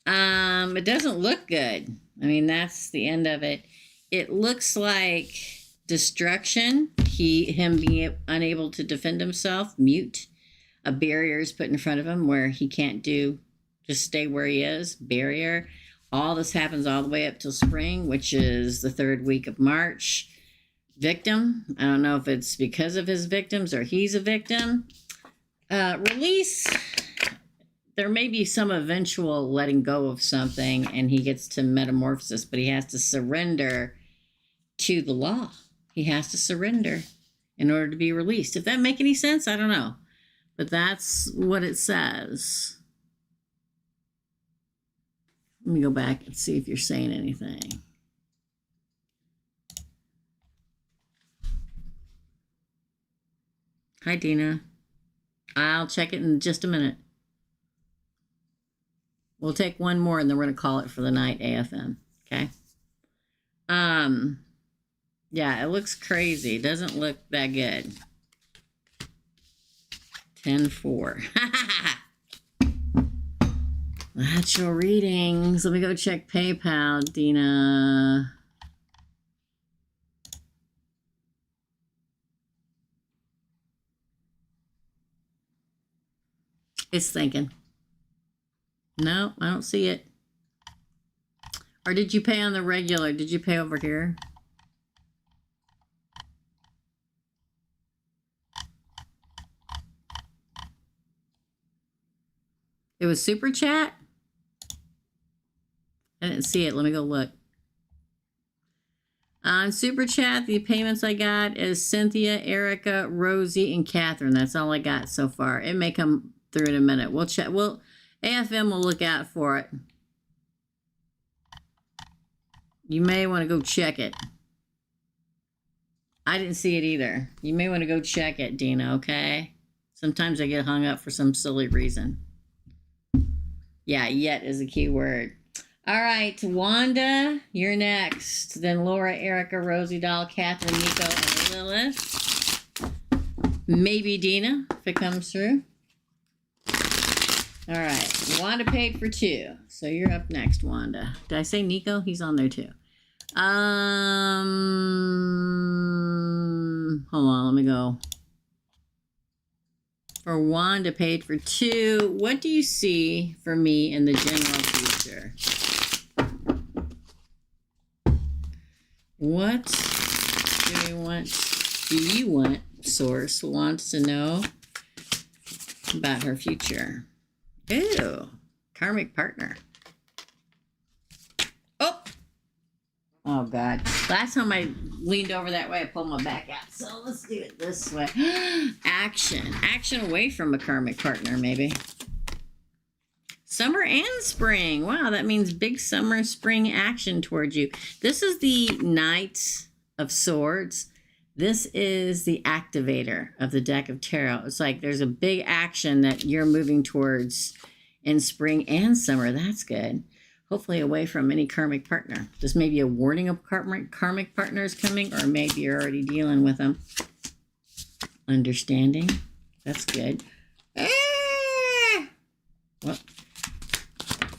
[SPEAKER 1] It doesn't look good. I mean, that's the end of it. It looks like destruction. Him being unable to defend himself. Mute. A barrier is put in front of him where he can't just stay where he is. Barrier. All this happens all the way up till spring, which is the 3rd week of March. Victim. I don't know if it's because of his victims or he's a victim. Release. There may be some eventual letting go of something and he gets to metamorphosis, but he has to surrender to the law. He has to surrender in order to be released. If that make any sense, I don't know. But that's what it says. Let me go back and see if you're saying anything. Hi, Dina. I'll check it in just a minute. We'll take one more and then we're going to call it for the night, AFM. Okay? Yeah, it looks crazy. It doesn't look that good. 10-4. That's your readings. Let me go check PayPal, Dina. It's thinking. No, I don't see it. Or did you pay on the regular? Did you pay over here? It was Super Chat? I didn't see it. Let me go look. On Super Chat, the payments I got is Cynthia, Erica, Rosie, and Catherine. That's all I got so far. It may come through in a minute. We'll check. AFM will look out for it. You may want to go check it. I didn't see it either. You may want to go check it, Dina, okay? Sometimes I get hung up for some silly reason. Yeah, yet is a key word. All right, Wanda, you're next. Then Laura, Erica, Rosie Doll, Catherine, Nico, and Lilith. Maybe Dina, if it comes through. All right, Wanda paid for 2. So you're up next, Wanda. Did I say Nico? He's on there too. Hold on, let me go. For Wanda paid for 2. What do you see for me in the general future? What do you want, Source wants to know about her future? Ew, karmic partner. Oh, God. Last time I leaned over that way, I pulled my back out. So let's do it this way. Action. Action away from a karmic partner, maybe. Summer and spring. Wow, that means big summer, spring action towards you. This is the Knight of Swords. This is the activator of the deck of tarot. It's like there's a big action that you're moving towards in spring and summer. That's good. Hopefully away from any karmic partner. This may be a warning of karmic partners coming, or maybe you're already dealing with them. Understanding. That's good. Ah! Well,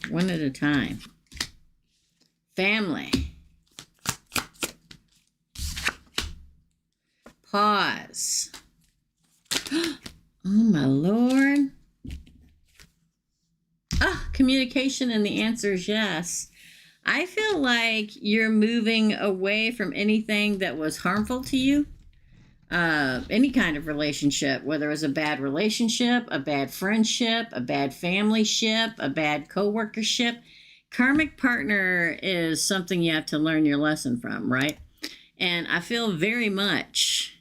[SPEAKER 1] one at a time. Family. Pause. Oh, my Lord. Ah, communication, and the answer is yes. I feel like you're moving away from anything that was harmful to you. Any kind of relationship, whether it was a bad relationship, a bad friendship, a bad family ship, a bad co-workership. Karmic partner is something you have to learn your lesson from, right? And I feel very much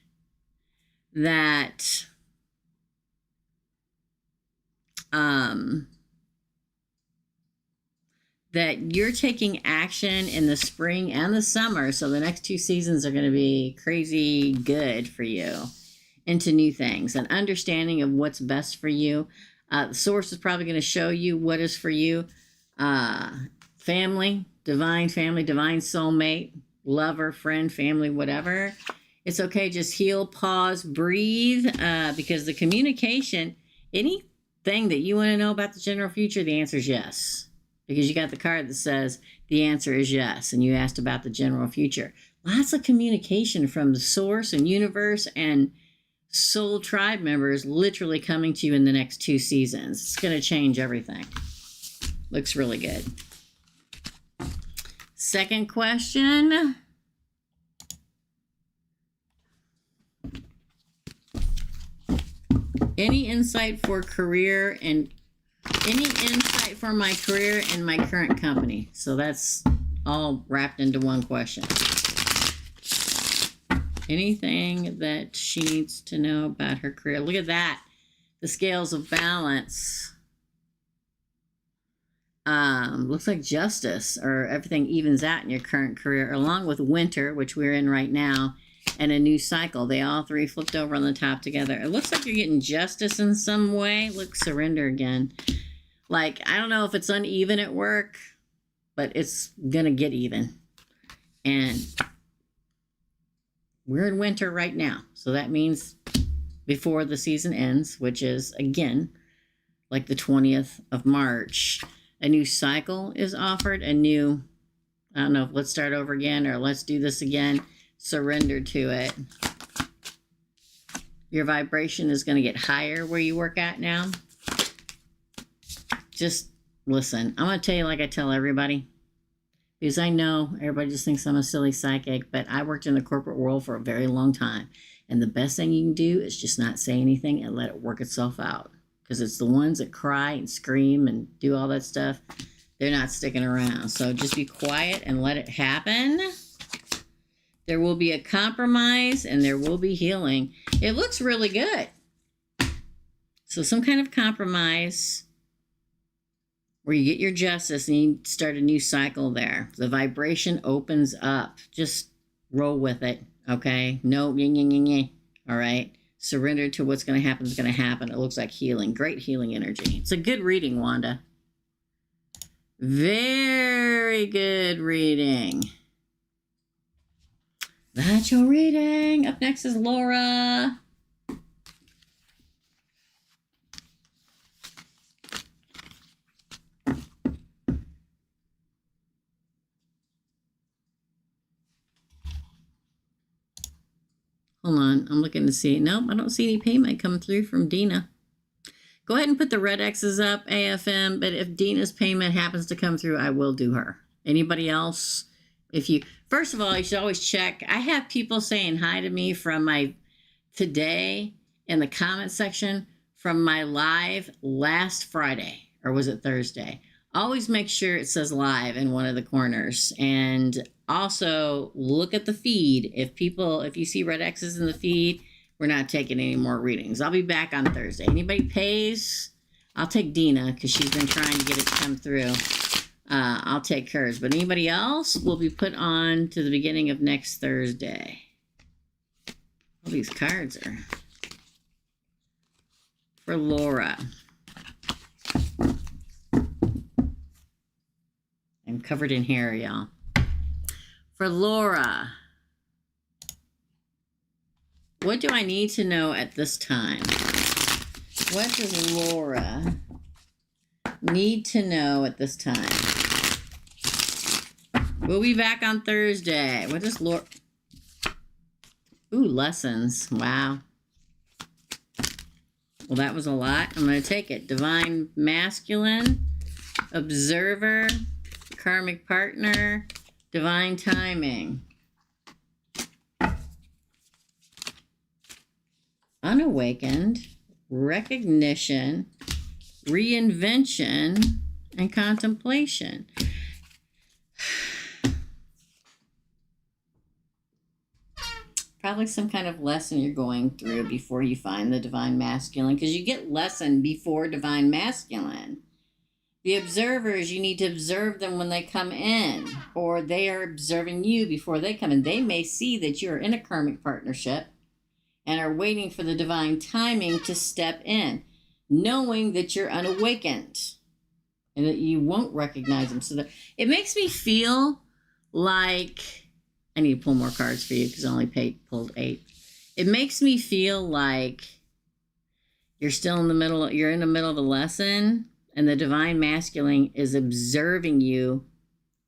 [SPEAKER 1] that that you're taking action in the spring and the summer. So the next 2 seasons are going to be crazy good for you into new things, an understanding of what's best for you. The source is probably going to show you what is for you. Family, divine soulmate, lover, friend, family, whatever. It's okay. Just heal, pause, breathe, because the communication, anything that you want to know about the general future, the answer is yes. Because you got the card that says the answer is yes, and you asked about the general future. Lots of communication from the source and universe and soul tribe members literally coming to you in the next 2 seasons. It's going to change everything. Looks really good. Second question. Any insight for career and any insight for my career and my current company? So that's all wrapped into one question. Anything that she needs to know about her career. Look at that. The scales of balance. Looks like justice, or everything evens out in your current career, along with winter, which we're in right now, and a new cycle. They all 3 flipped over on the top together. It looks like you're getting justice in some way. Look, surrender again. Like, I don't know if it's uneven at work, but it's going to get even. And we're in winter right now. So that means before the season ends, which is, again, like the 20th of March, a new cycle is offered. A new, I don't know, let's start over again or let's do this again. Surrender to it. Your vibration is going to get higher where you work at now. Just listen. I'm going to tell you like I tell everybody, because I know everybody just thinks I'm a silly psychic, but I worked in the corporate world for a very long time. And the best thing you can do is just not say anything and let it work itself out. Because it's the ones that cry and scream and do all that stuff, they're not sticking around. So just be quiet and let it happen. There will be a compromise and there will be healing. It looks really good. So some kind of compromise where you get your justice and you start a new cycle there. The vibration opens up. Just roll with it, okay? No, all right? Surrender to what's going to happen is going to happen. It looks like healing. Great healing energy. It's a good reading, Wanda. Very good reading. That's your reading. Up next is Laura. Hold on, I'm looking to see. Nope, I don't see any payment come through from Dina. Go ahead and put the red X's up, AFM, but if Dina's payment happens to come through, I will do her. Anybody else? First of all, you should always check. I have people saying hi to me from my today in the comment section from my live last Friday, or was it Thursday? Always make sure it says live in one of the corners. And also look at the feed. If you see red X's in the feed, we're not taking any more readings. I'll be back on Thursday. Anybody pays, I'll take Dina because she's been trying to get it to come through. I'll take hers. But anybody else will be put on to the beginning of next Thursday. All these cards are for Laura. I'm covered in hair, y'all. For Laura, what do I need to know at this time? What does Laura need to know at this time? We'll be back on Thursday. What does Laura... Ooh, lessons. Wow. Well, that was a lot. I'm going to take it. Divine Masculine, Observer, Karmic Partner, Divine Timing. Unawakened, Recognition, Reinvention, and Contemplation. Probably some kind of lesson you're going through before you find the Divine Masculine, because you get lesson before Divine Masculine. The observers, you need to observe them when they come in, or they are observing you before they come in. They may see that you're in a karmic partnership and are waiting for the divine timing to step in, knowing that you're unawakened and that you won't recognize them. So that it makes me feel like... I need to pull more cards for you because I only pulled 8. It makes me feel like you're still in the middle. You're in the middle of a lesson, and the Divine Masculine is observing you,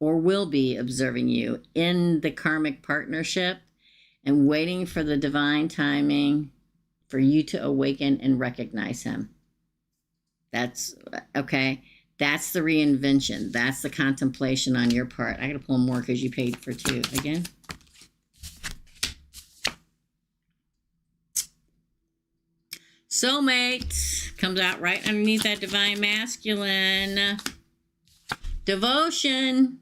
[SPEAKER 1] or will be observing you in the karmic partnership, and waiting for the divine timing for you to awaken and recognize him. That's okay. That's the reinvention. That's the contemplation on your part. I got to pull more because you paid for 2 again. Soulmate comes out right underneath that Divine Masculine. Devotion.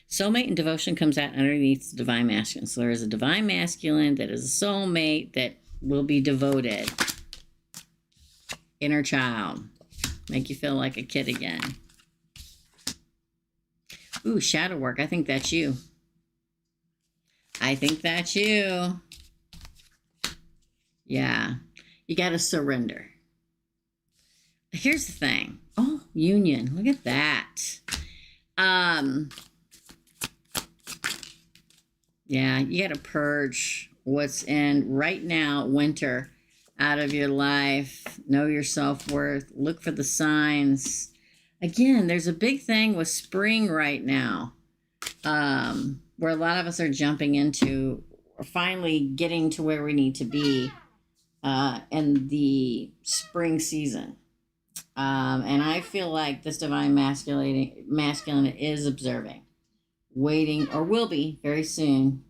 [SPEAKER 1] Soulmate and devotion comes out underneath the Divine Masculine. So there is a Divine Masculine that is a soulmate that will be devoted. Inner child. Make you feel like a kid again. Ooh, shadow work. I think that's you. I think that's you. Yeah. You got to surrender. Here's the thing. Oh, union. Look at that. Yeah, you got to purge what's in right now, winter, out of your life. Know your self-worth. Look for the signs. Again, there's a big thing with spring right now, where a lot of us are jumping into, or finally getting to where we need to be in the spring season. And I feel like this Divine Masculine is observing, waiting, or will be very soon,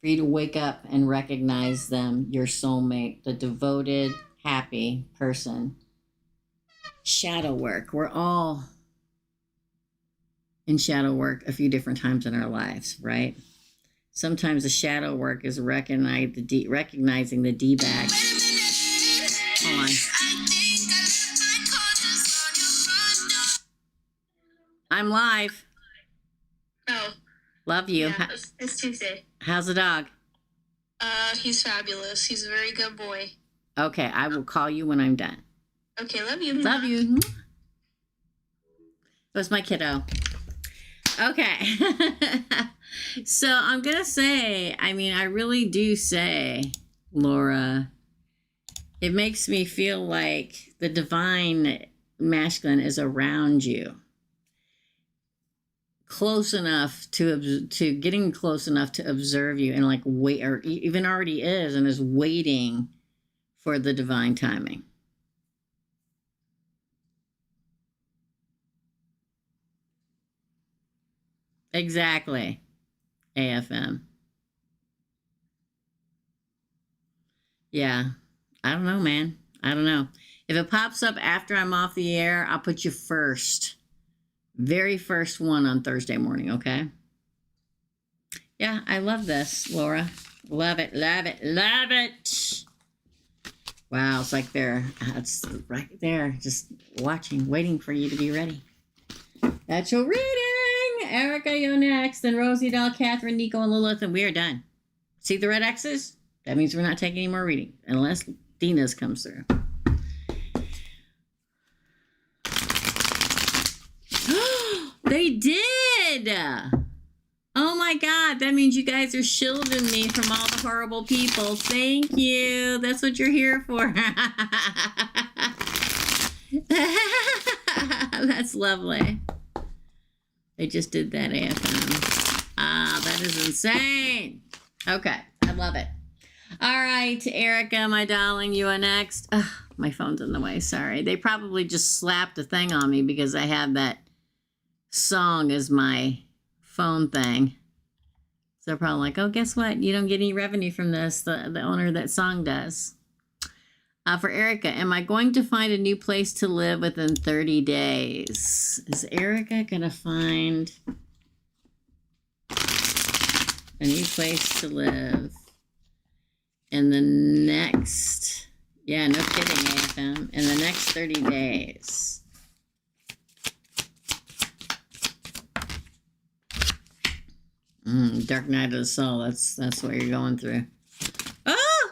[SPEAKER 1] for you to wake up and recognize them, your soulmate, the devoted, happy person. Shadow work. We're all in shadow work a few different times in our lives, right? Sometimes the shadow work is recognizing the D-bags. Hold on. I'm live.
[SPEAKER 2] Oh.
[SPEAKER 1] Love you.
[SPEAKER 2] Yeah, it's Tuesday.
[SPEAKER 1] How's the dog?
[SPEAKER 2] He's fabulous. He's a very good boy.
[SPEAKER 1] Okay, I will call you when I'm done.
[SPEAKER 2] Okay, love you.
[SPEAKER 1] Love you. It was my kiddo. Okay. So I'm going to say, I really do say, Laura, it makes me feel like the Divine Masculine is around you. Close enough to getting close enough to observe you and like wait, or even already is and is waiting for the divine timing. Exactly. AFM. Yeah. I don't know, man. I don't know. If it pops up after I'm off the air, I'll put you first. Very first one on Thursday morning, okay? Yeah, I love this, Laura. Love it, love it, love it. Wow, it's like it's right there, just watching, waiting for you to be ready. That's your reading. Erica, you're next. Then Rosie, Doll, Catherine, Nico, and Lilith, and we are done. See the red X's? That means we're not taking any more reading, unless Dina's comes through. They did! Oh my my God. That means you guys are shielding me from all the horrible people. Thank you. That's what you're here for. That's lovely. They just did that AFM. Ah, that is insane. Okay, I love it. All right, Erica, my darling, you are next. Ugh, my phone's in the way, sorry. They probably just slapped a thing on me because I have that song as my phone thing. So they're probably like, oh, guess what? You don't get any revenue from this. The owner of that song does. For Erica, am I going to find a new place to live within 30 days? Is Erica going to find a new place to live in the next, yeah, no kidding, AFM, in the next 30 days? Dark night of the soul, that's what you're going through. Oh!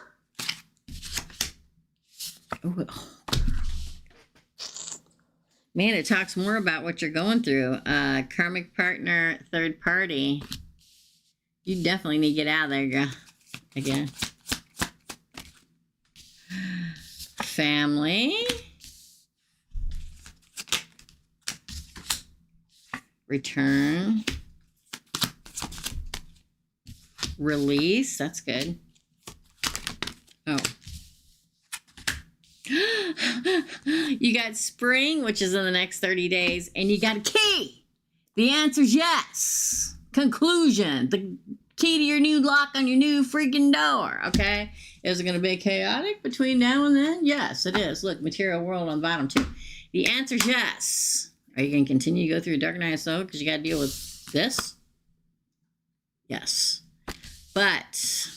[SPEAKER 1] Oh, man, it talks more about what you're going through. Karmic partner, third party. You definitely need to get out of there, girl. Again. Family. Return. Release. That's good. Oh. You got spring, which is in the next 30 days, and you got a key. The answer's yes. Conclusion. The key to your new lock on your new freaking door. Okay. Is it going to be chaotic between now and then? Yes, it is. Look, material world on bottom too. The answer's yes. Are you going to continue to go through a dark night of soul because you got to deal with this? Yes. But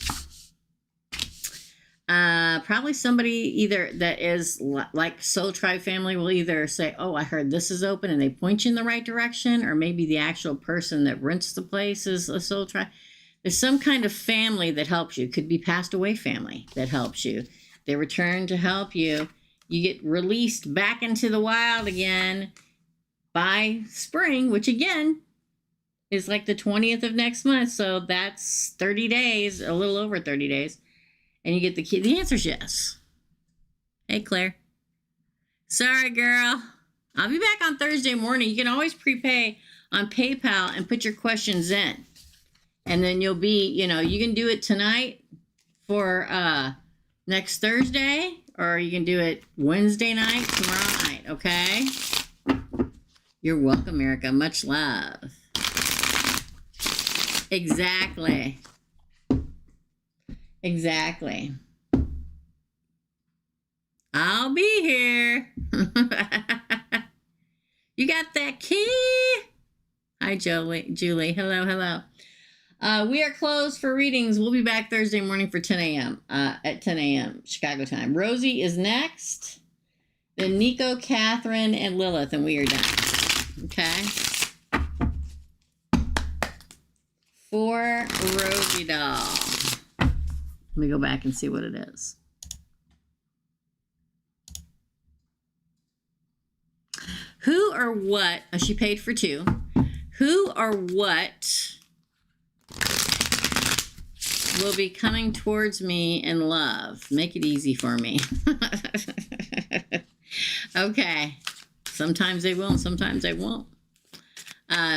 [SPEAKER 1] probably somebody either that is like Soul Tribe family will either say, oh, I heard this is open, and they point you in the right direction, or maybe the actual person that rents the place is a Soul Tribe. There's some kind of family that helps you. Could be passed away family that helps you. They return to help you. You get released back into the wild again by spring, which again is like the 20th of next month. So that's 30 days, a little over 30 days. And you get the key. The answer's yes. Hey, Claire. Sorry, girl. I'll be back on Thursday morning. You can always prepay on PayPal and put your questions in. And then you'll be, you can do it tonight for next Thursday, or you can do it Wednesday night, tomorrow night, okay? You're welcome, Erica. Much love. Exactly. Exactly. I'll be here. You got that key? Hi, Julie. Hello, hello. We are closed for readings. We'll be back Thursday morning for 10 a.m. At 10 a.m. Chicago time. Rosie is next. Then Nico, Catherine, and Lilith, and we are done. Okay. For Rosie doll. Let me go back and see what it is. Who or what, she paid for 2. Who or what will be coming towards me in love? Make it easy for me. Okay. Sometimes they will and sometimes they won't.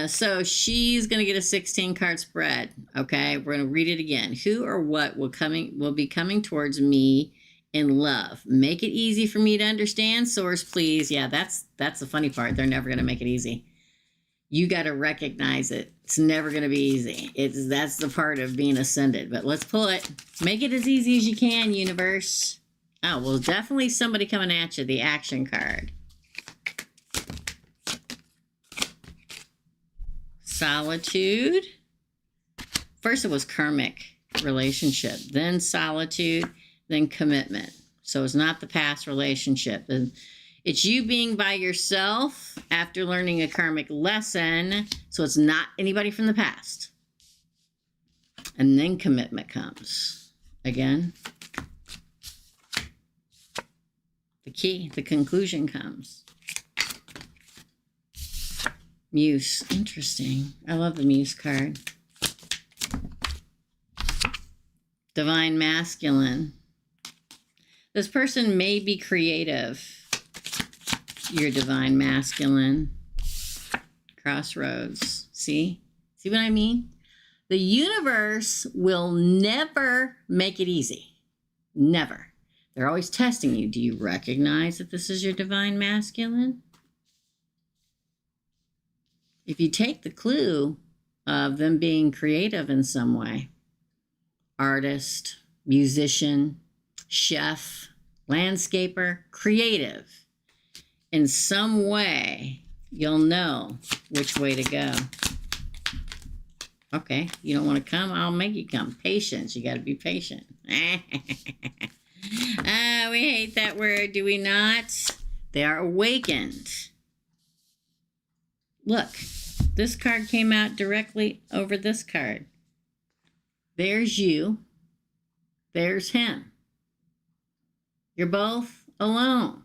[SPEAKER 1] So she's going to get a 16 card spread. Okay. We're going to read it again. Who or what will be coming towards me in love? Make it easy for me to understand. Source, please. Yeah, that's the funny part. They're never going to make it easy. You got to recognize it. It's never going to be easy. That's the part of being ascended. But let's pull it. Make it as easy as you can, universe. Oh, well, definitely somebody coming at you. The action card. Solitude. First it was karmic relationship, then solitude, then commitment. So it's not the past relationship. It's you being by yourself after learning a karmic lesson. So it's not anybody from the past. And then commitment comes. Again. The key, the conclusion comes. Muse. Interesting. I love the Muse card. Divine masculine. This person may be creative. Your divine masculine. Crossroads. See? See what I mean? The universe will never make it easy. Never. They're always testing you. Do you recognize that this is your divine masculine? If you take the clue of them being creative in some way, artist, musician, chef, landscaper, creative, in some way, you'll know which way to go. Okay, you don't want to come? I'll make you come. Patience. You got to be patient. We hate that word, do we not? They are awakened. Look, this card came out directly over this card. There's you. There's him. You're both alone.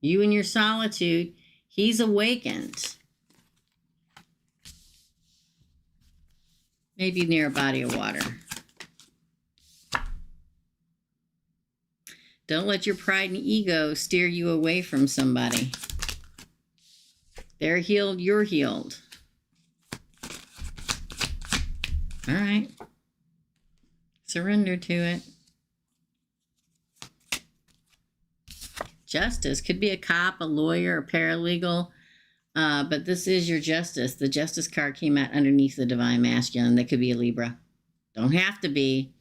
[SPEAKER 1] You in your solitude. He's awakened. Maybe near a body of water. Don't let your pride and ego steer you away from somebody. They're healed, you're healed. All right. Surrender to it. Justice could be a cop, a lawyer, a paralegal, but this is your justice. The justice card came out underneath the divine masculine. That could be a Libra. Don't have to be.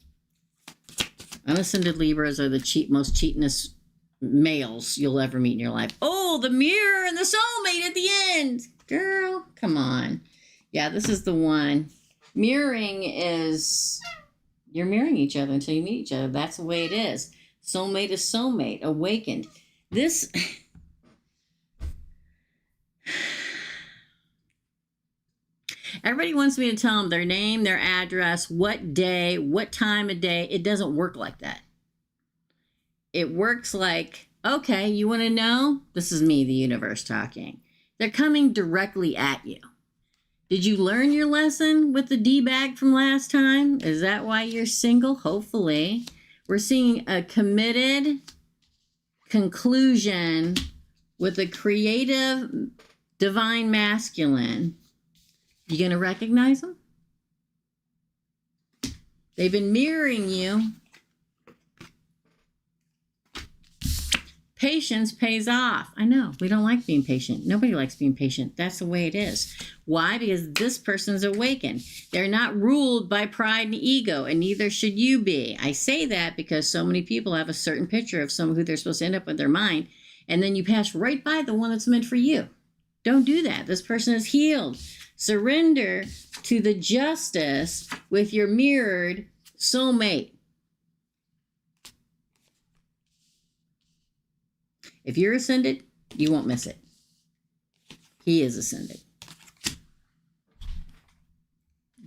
[SPEAKER 1] Unascended Libras are the most cheatinest males you'll ever meet in your life. Oh, the mirror and the soulmate at the end. Girl, come on. Yeah, this is the one. Mirroring is, you're mirroring each other until you meet each other. That's the way it is. Soulmate is soulmate, awakened. This, everybody wants me to tell them their name, their address, what day, what time of day. It doesn't work like that. It works like, okay, you want to know? This is me, the universe talking. They're coming directly at you. Did you learn your lesson with the D-bag from last time? Is that why you're single? Hopefully. We're seeing a committed conclusion with a creative divine masculine. You going to recognize them? They've been mirroring you. Patience pays off. I know, we don't like being patient. Nobody likes being patient. That's the way it is. Why? Because this person's awakened. They're not ruled by pride and ego, and neither should you be. I say that because so many people have a certain picture of someone who they're supposed to end up with their mind, and then you pass right by the one that's meant for you. Don't do that. This person is healed. Surrender to the justice with your mirrored soulmate. If you're ascended, you won't miss it. He is ascended.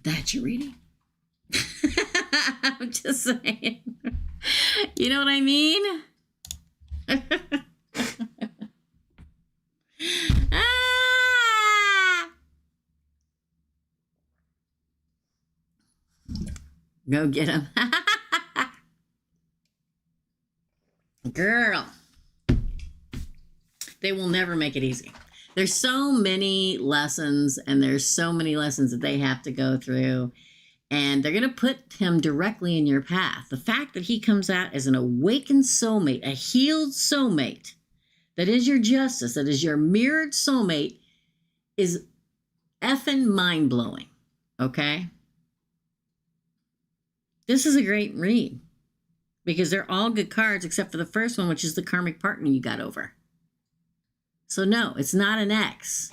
[SPEAKER 1] That's your reading. I'm just saying. You know what I mean? Go get him. Girl. They will never make it easy. There's so many lessons, and there's so many lessons that they have to go through, and they're going to put him directly in your path. The fact that he comes out as an awakened soulmate, a healed soulmate, that is your justice, that is your mirrored soulmate, is effing mind-blowing, okay? This is a great read, because they're all good cards except for the first one, which is the karmic partner you got over. So no, it's not an ex.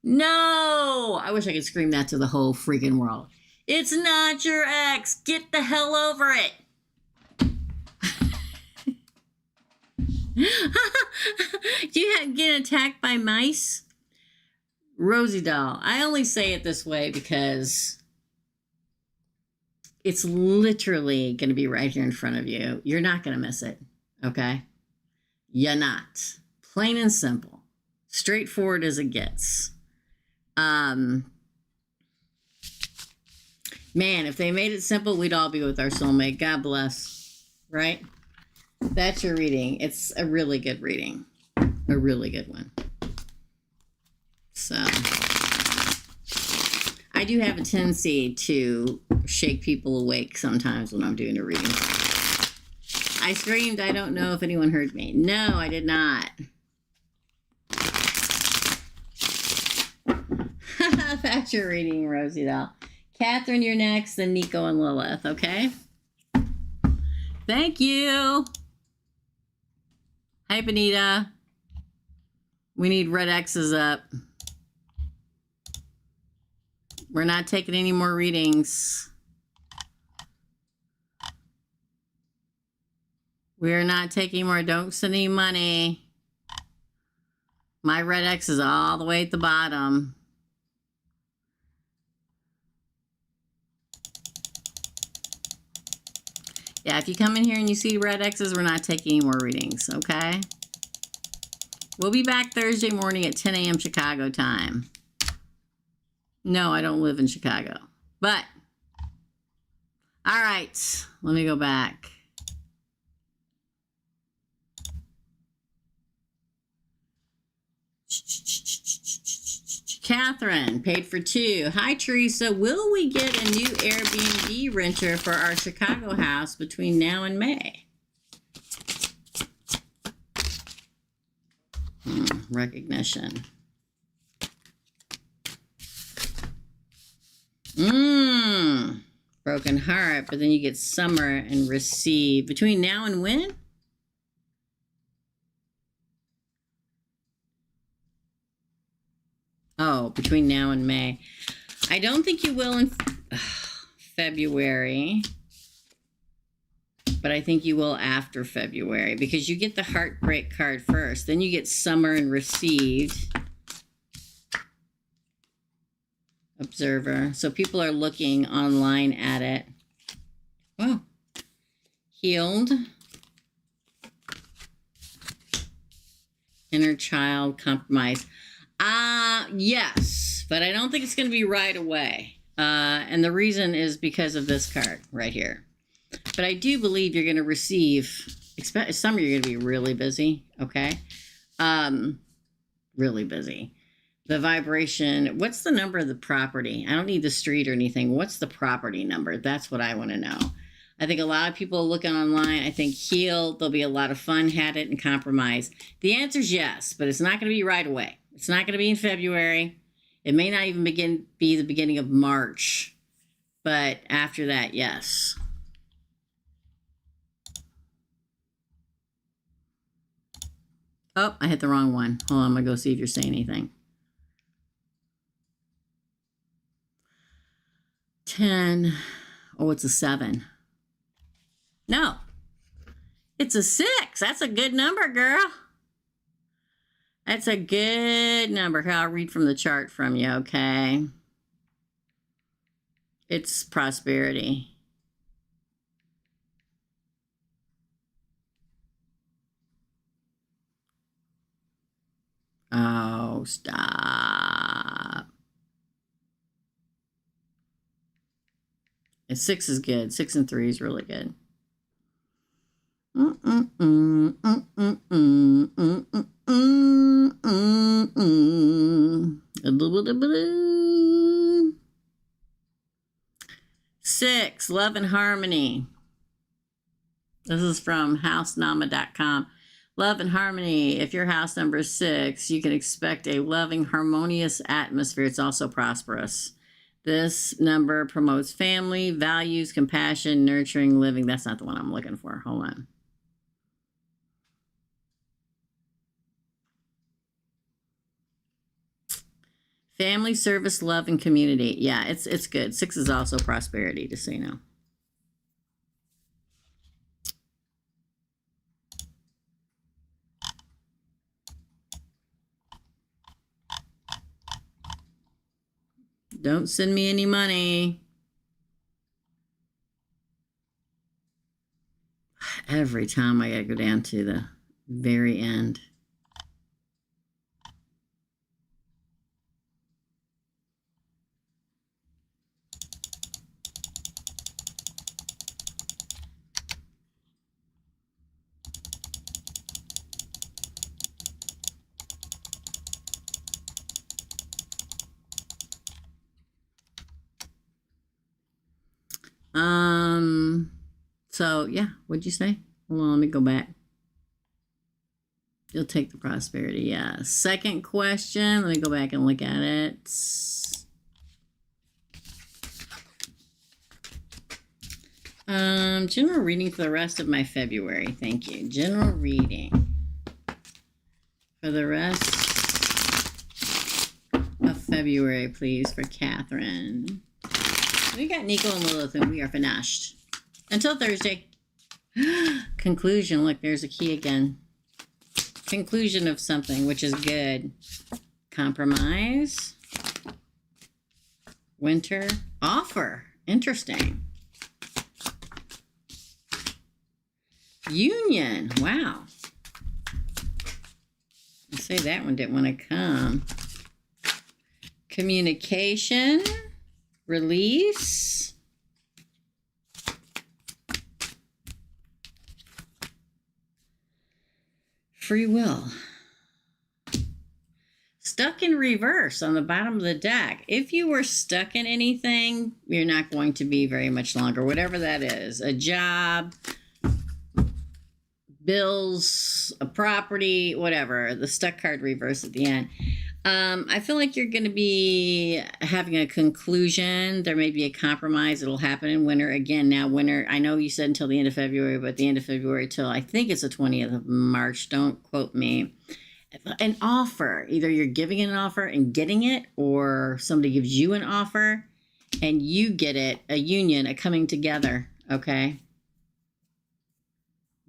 [SPEAKER 1] No! I wish I could scream that to the whole freaking world. It's not your ex. Get the hell over it. You get attacked by mice? Rosie doll. I only say it this way because it's literally going to be right here in front of you. You're not going to miss it. Okay? You're not. Plain and simple. Straightforward as it gets. Man, if they made it simple, we'd all be with our soulmate. God bless. Right? That's your reading. It's a really good reading. A really good one. So, I do have a tendency to shake people awake sometimes when I'm doing a reading. I screamed, I don't know if anyone heard me. No, I did not. That's your reading, Rosie doll. Catherine, you're next, then Nico and Lilith, okay? Thank you. Hi, Benita. We need red X's up. We're not taking any more readings. We're not taking more. Don't send any money. My red X is all the way at the bottom. Yeah, if you come in here and you see red X's, we're not taking any more readings, okay? We'll be back Thursday morning at 10 a.m. Chicago time. No, I don't live in Chicago. But, all right, let me go back. Catherine, paid for 2. Hi, Teresa. Will we get a new Airbnb renter for our Chicago house between now and May? Recognition. Broken heart, but then you get summer and receive. Between now and when? Oh, between now and May. I don't think you will in February, but I think you will after February because you get the heartbreak card first. Then you get summer and received. Observer. So people are looking online at it. Wow. Healed. Inner child compromise. Yes, but I don't think it's going to be right away. And the reason is because of this card right here. But I do believe you're going to receive, summer you're going to be really busy, okay? Really busy. The vibration, what's the number of the property? I don't need the street or anything. What's the property number? That's what I want to know. I think a lot of people looking online, I think healed, there'll be a lot of fun, had it, and compromise. The answer is yes, but it's not going to be right away. It's not going to be in February. It may not even be the beginning of March. But after that, yes. Oh, I hit the wrong one. Hold on, I'm going to go see if you're saying anything. 10. Oh, it's a 7. No. It's a 6. That's a good number, girl. That's a good number. Here, I'll read from the chart from you, okay? It's prosperity. Oh, stop. And 6 is good. 6 and 3 is really good. 6, love and harmony. This is from housenama.com. Love and harmony. If your house number is 6, you can expect a loving, harmonious atmosphere. It's also prosperous. This number promotes family, values, compassion, nurturing, living. That's not the one I'm looking for. Hold on. Family, service, love, and community. Yeah, it's good. 6 is also prosperity, just so you know. Don't send me any money. Every time I gotta go down to the very end. So, yeah, what'd you say? Hold on, let me go back. You'll take the prosperity, yeah. Second question, let me go back and look at it. General reading for the rest of my February. Thank you. General reading for the rest of February, please, for Catherine. We got Nico and Lilith, and we are finished. Until Thursday. Conclusion. Look, there's a key again. Conclusion of something, which is good. Compromise. Winter. Offer. Interesting. Union. Wow. I say that one didn't want to come. Communication. Release. Free will. Stuck in reverse on the bottom of the deck. If you were stuck in anything, you're not going to be very much longer. Whatever that is. A job, bills, a property, whatever. The stuck card reverse at the end. I feel like you're going to be having a conclusion. There may be a compromise. It'll happen in winter. Again, now winter, I know you said until the end of February, but the end of February till I think it's the 20th of March. Don't quote me. An offer. Either you're giving an offer and getting it, or somebody gives you an offer and you get it. A union, a coming together. Okay.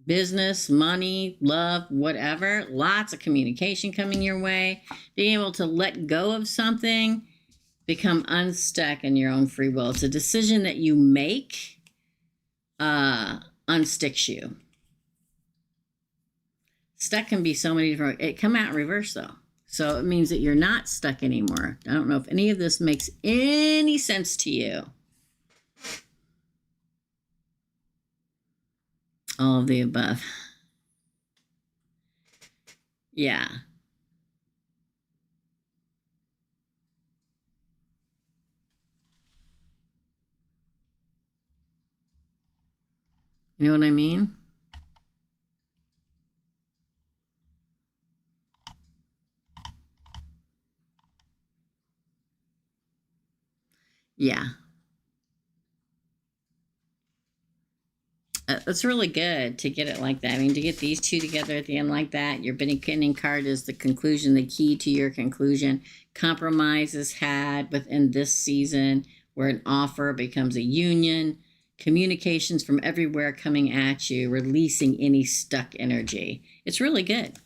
[SPEAKER 1] Business, money, love, whatever. Lots of communication coming your way. Being able to let go of something, become unstuck in your own free will. It's a decision that you make, unsticks you. Stuck can be so many different. It come out in reverse though. So it means that you're not stuck anymore. I don't know if any of this makes any sense to you. All of the above. Yeah. You know what I mean? Yeah. It's really good to get it like that. I mean, to get these two together at the end like that, your beginning card is the conclusion, the key to your conclusion. Compromise is had within this season where an offer becomes a union. Communications from everywhere coming at you, releasing any stuck energy. It's really good.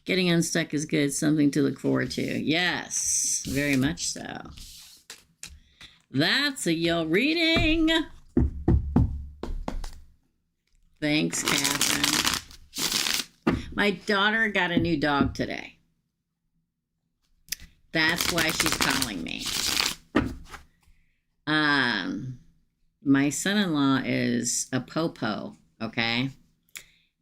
[SPEAKER 1] Getting unstuck is good. Something to look forward to. Yes, very much so. That's a Yale reading. Thanks, Catherine. My daughter got a new dog today. That's why she's calling me. My son-in-law is a popo, okay?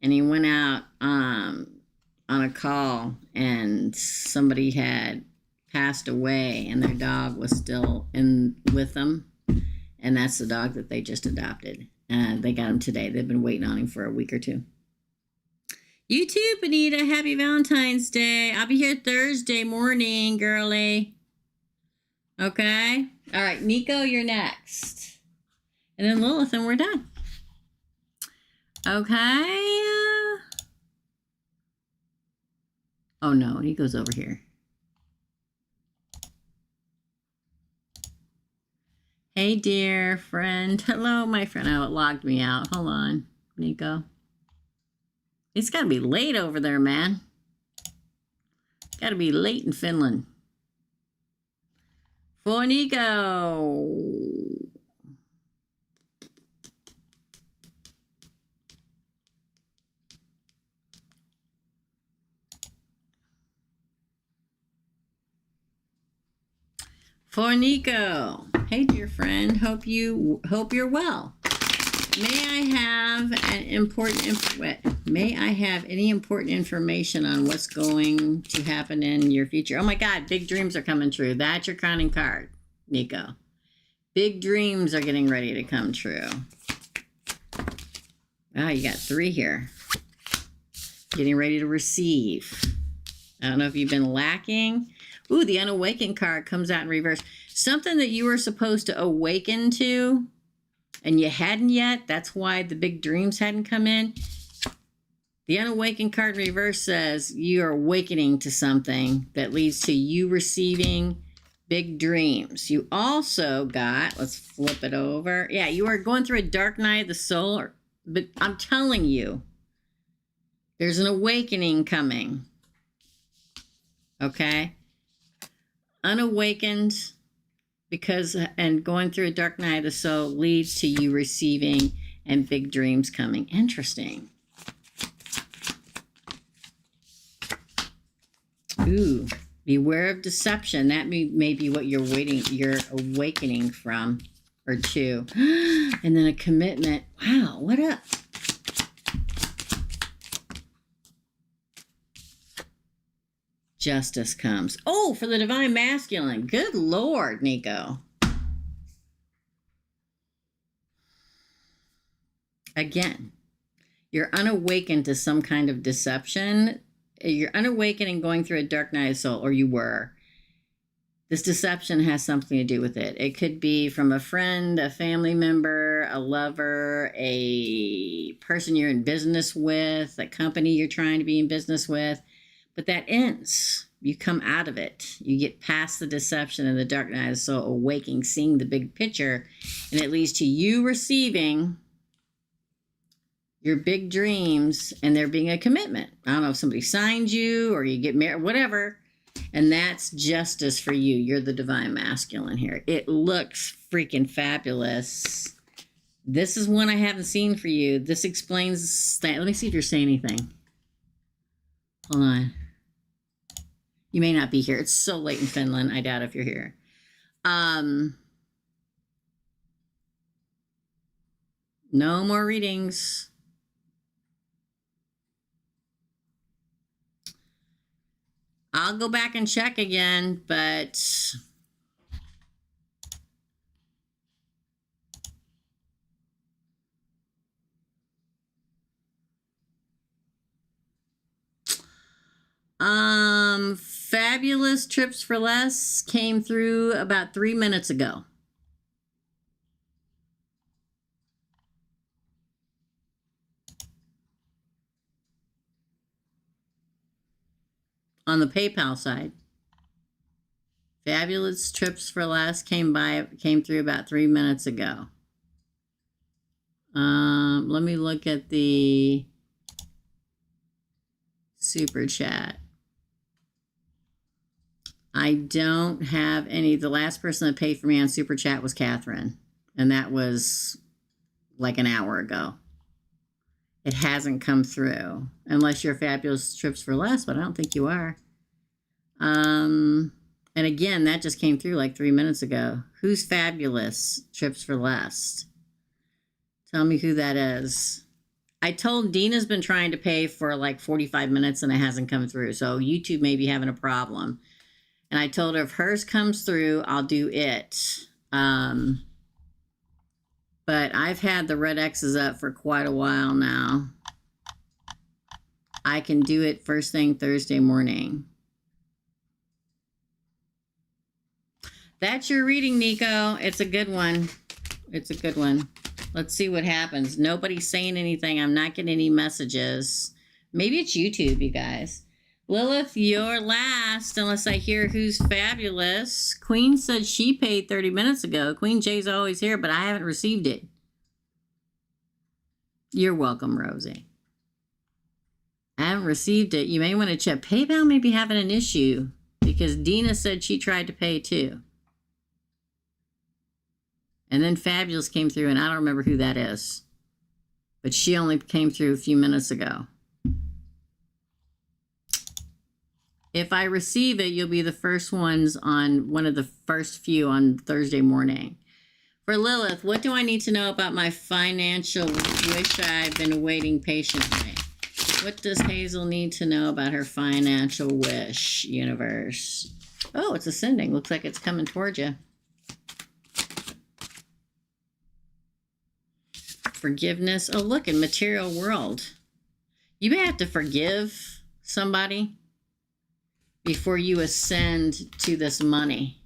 [SPEAKER 1] And he went out on a call, and somebody had passed away, and their dog was still with them. And that's the dog that they just adopted. They got him today. They've been waiting on him for a week or two. You too, Benita. Happy Valentine's Day. I'll be here Thursday morning, girly. Okay? All right, Nico, you're next. And then Lilith, and we're done. Okay? Oh, no. Nico's over here. Hey, dear friend. Hello, my friend. Oh, it logged me out. Hold on, Nico. It's got to be late over there, man. Got to be late in Finland. For Nico. For Nico. Hey, dear friend. Hope you're well. May I have any important information on what's going to happen in your future? Oh my God, big dreams are coming true. That's your crowning card, Nico. Big dreams are getting ready to come true. Wow, you got 3 here. Getting ready to receive. I don't know if you've been lacking. Ooh, the unawakened card comes out in reverse. Something that you were supposed to awaken to and you hadn't yet. That's why the big dreams hadn't come in. The unawakened card in reverse says you are awakening to something that leads to you receiving big dreams. You also got, let's flip it over. Yeah, you are going through a dark night of the soul. But I'm telling you, there's an awakening coming. Okay? Unawakened and going through a dark night of the soul leads to you receiving and big dreams coming. Interesting. Ooh, beware of deception. That may be what you're awakening from or to. And then a commitment. Wow, what up? Justice comes. Oh, for the divine masculine. Good Lord, Nico. Again, you're unawakened to some kind of deception. You're unawakened and going through a dark night of soul, or you were. This deception has something to do with it. It could be from a friend, a family member, a lover, a person you're in business with, a company you're trying to be in business with. But that ends. You come out of it. You get past the deception and the dark night of the soul, awaking, seeing the big picture, and it leads to you receiving your big dreams and there being a commitment. I don't know if somebody signed you or you get married, whatever. And that's justice for you. You're the divine masculine here. It looks freaking fabulous. This is one I haven't seen for you. This explains that. Let me see if you're saying anything. Hold on. You may not be here. It's so late in Finland. I doubt if you're here. No more readings. I'll go back and check again, but fabulous trips for less came through about 3 minutes ago. On the PayPal side, fabulous trips for less came through about 3 minutes ago. Let me look at the super chat. I don't have any. The last person that paid for me on super chat was Catherine, and that was like an hour ago. It hasn't come through unless you're fabulous trips for less, but I don't think you are. And again, that just came through like 3 minutes ago. Who's fabulous trips for less? Tell me who that is. I told Dina's been trying to pay for like 45 minutes and it hasn't come through. So YouTube may be having a problem. And I told her if hers comes through, I'll do it. But I've had the red X's up for quite a while now. I can do it first thing Thursday morning. That's your reading, Nico. It's a good one. It's a good one. Let's see what happens. Nobody's saying anything. I'm not getting any messages. Maybe it's YouTube, you guys. Lilith, you're last, unless I hear who's fabulous. Queen said she paid 30 minutes ago. Queen J's always here, but I haven't received it. You're welcome, Rosie. I haven't received it. You may want to check. PayPal may be having an issue because Dina said she tried to pay too. And then Fabulous came through, and I don't remember who that is. But she only came through a few minutes ago. If I receive it, you'll be the first ones on one of the first few on Thursday morning. For Lilith, what do I need to know about my financial wish I've been waiting patiently? What does Hazel need to know about her financial wish, universe? Oh, it's ascending. Looks like it's coming towards you. Forgiveness. Oh, look, in material world. You may have to forgive somebody before you ascend to this money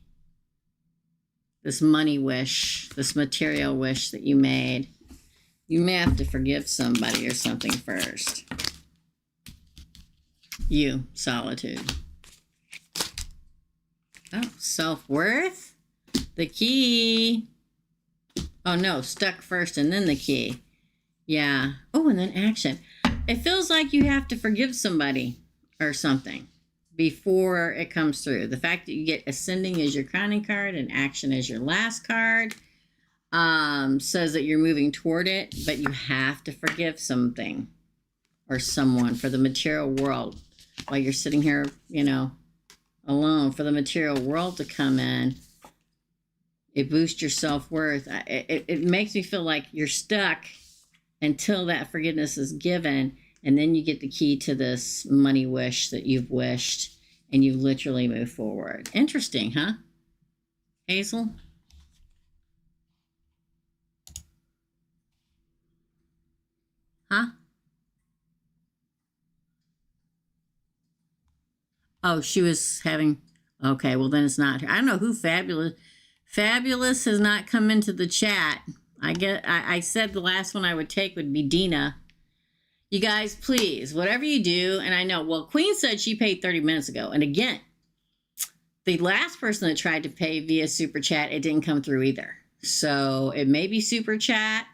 [SPEAKER 1] wish, this material wish that you made. You may have to forgive somebody or something first. You, solitude. Oh, self-worth. The key. Oh, no, stuck first and then the key. Yeah. Oh, and then action. It feels like you have to forgive somebody or something before it comes through. The fact that you get ascending as your crowning card and action as your last card says that you're moving toward it, but you have to forgive something or someone for the material world while you're sitting here, you know, alone. For the material world to come in, it boosts your self-worth. It makes me feel like you're stuck until that forgiveness is given, and then you get the key to this money wish that you've wished, and you literally move forward. Interesting, huh? Hazel? Huh? Oh, she was having... Okay, well, then it's not her. I don't know who Fabulous... Fabulous has not come into the chat. I said the last one I would take would be Dina. You guys, please, whatever you do, and I know, well, Queen said she paid 30 minutes ago. And again, the last person that tried to pay via Super Chat, it didn't come through either. So it may be Super Chat.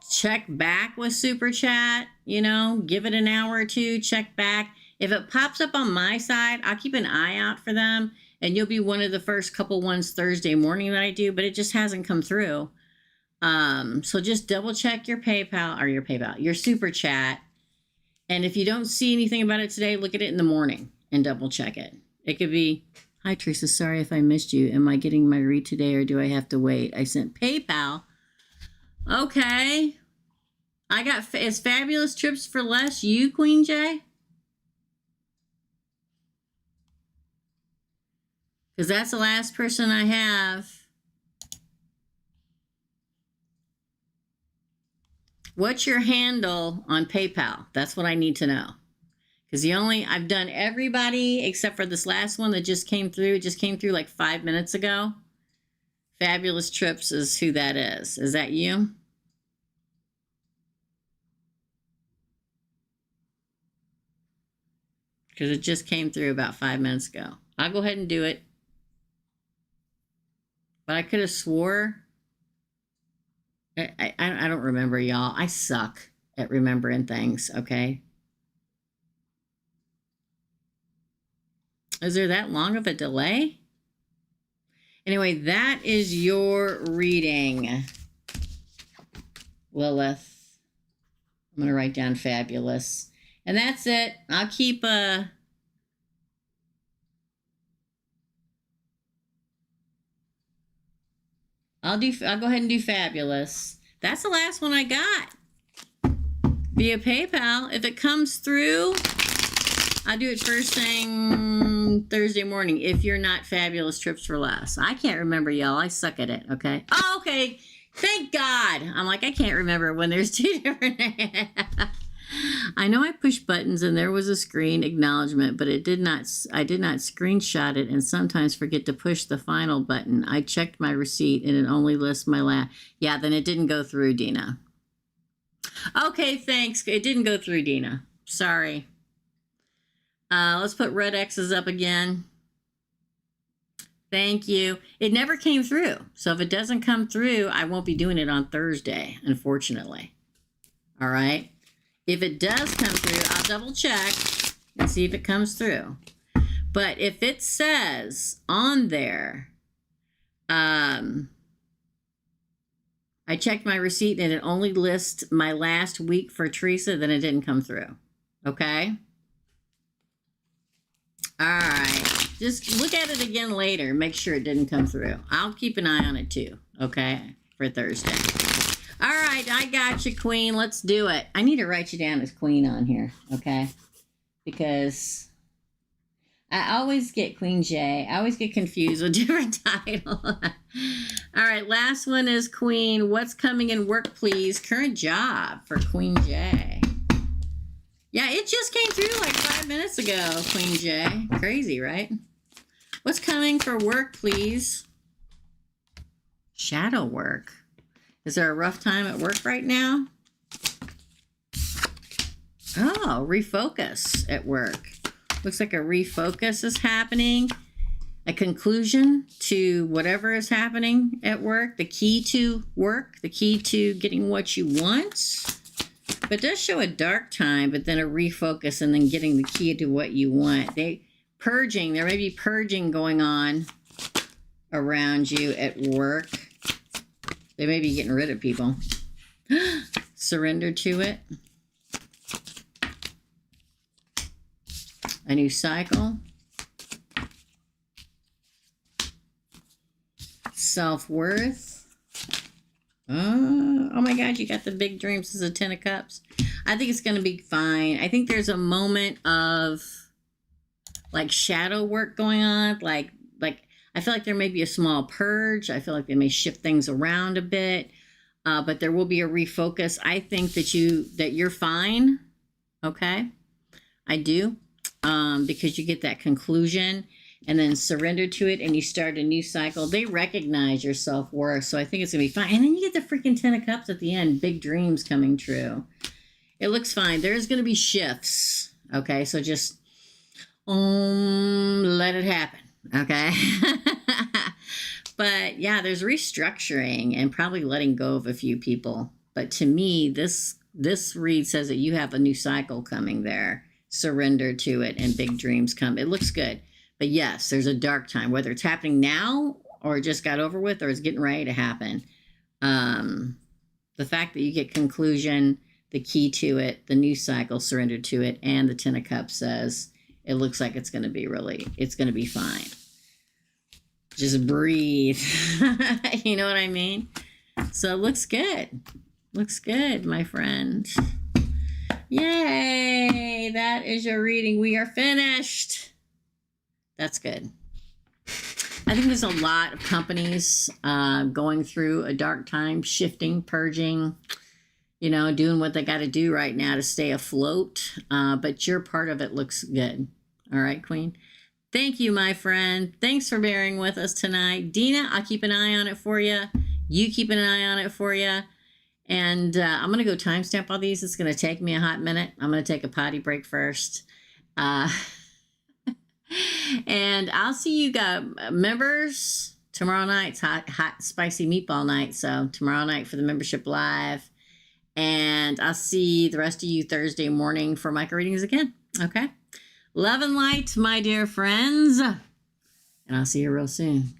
[SPEAKER 1] Check back with Super Chat, you know, give it an hour or two, check back. If it pops up on my side, I'll keep an eye out for them. And you'll be one of the first couple ones Thursday morning that I do, but it just hasn't come through. So just double check your your Super Chat. And if you don't see anything about it today, look at it in the morning and double check it. It could be, hi Teresa, sorry if I missed you. Am I getting my read today or do I have to wait? I sent PayPal. Okay. I got, is Fabulous Trips for Less you, Queen J? Because that's the last person I have. What's your handle on PayPal? That's what I need to know. Because I've done everybody except for this last one that just came through. It just came through like 5 minutes ago. Fabulous Trips is who that is. Is that you? Because it just came through about 5 minutes ago. I'll go ahead and do it. But I could have swore. I don't remember, y'all. I suck at remembering things, okay? Is there that long of a delay? Anyway, that is your reading, Lilith. I'm going to write down Fabulous. And that's it. I'll keep I'll go ahead and do Fabulous. That's the last one I got via PayPal. If it comes through, I'll do it first thing Thursday morning. If you're not Fabulous Trips for Less. I can't remember, y'all. I suck at it, okay? Oh, okay. Thank God. I'm like, I can't remember when there's two different... I know I pushed buttons and there was a screen acknowledgement, but I did not screenshot it and sometimes forget to push the final button. I checked my receipt and it only lists my last. Yeah, then it didn't go through, Dina. Okay, thanks. It didn't go through, Dina. Sorry. Let's put red X's up again. Thank you. It never came through. So if it doesn't come through, I won't be doing it on Thursday, unfortunately. All right. If it does come through, I'll double check and see if it comes through. But if it says on there, I checked my receipt and it only lists my last week for Teresa, then it didn't come through. Okay? All right. Just look at it again later. Make sure it didn't come through. I'll keep an eye on it too. Okay? For Thursday. All right, I got you, Queen. Let's do it. I need to write you down as Queen on here, okay? Because I always get Queen J. I always get confused with different titles. All right, last one is Queen. What's coming in work, please? Current job for Queen J. Yeah, it just came through like 5 minutes ago, Queen J. Crazy, right? What's coming for work, please? Shadow work. Is there a rough time at work right now? Oh, refocus at work. Looks like a refocus is happening. A conclusion to whatever is happening at work. The key to work. The key to getting what you want. But it does show a dark time, but then a refocus and then getting the key to what you want. Purging. There may be purging going on around you at work. They may be getting rid of people. Surrender to it. A new cycle. Self-worth. Oh my God, you got the big dreams as a 10 of cups. I think it's going to be fine. I think there's a moment of like shadow work going on. Like I feel like there may be a small purge. I feel like they may shift things around a bit. But there will be a refocus. I think that you're fine. Okay. I do. Because you get that conclusion and then surrender to it and you start a new cycle. They recognize your self-worth. So I think it's going to be fine. And then you get the freaking 10 of cups at the end. Big dreams coming true. It looks fine. There's going to be shifts. Okay. So just let it happen. Okay. But yeah, there's restructuring and probably letting go of a few people. But to me, this read says that you have a new cycle coming there. Surrender to it and big dreams come. It looks good. But yes, there's a dark time, whether it's happening now or it just got over with or it's getting ready to happen. The fact that you get conclusion, the key to it, the new cycle, surrender to it, and the 10 of cups says it looks like it's going to be fine. Just breathe. You know what I mean? So it looks good. Looks good, my friend. Yay! That is your reading. We are finished. That's good. I think there's a lot of companies going through a dark time, shifting, purging, doing what they got to do right now to stay afloat. But your part of it looks good. All right, Queen. Thank you, my friend. Thanks for bearing with us tonight. Dina, I'll keep an eye on it for you. You keep an eye on it for you. And I'm going to go timestamp all these. It's going to take me a hot minute. I'm going to take a potty break first. And I'll see you guys, members, tomorrow night's hot, spicy meatball night. So tomorrow night for the membership live. And I'll see the rest of you Thursday morning for micro readings again. Okay. Love and light, my dear friends. And I'll see you real soon.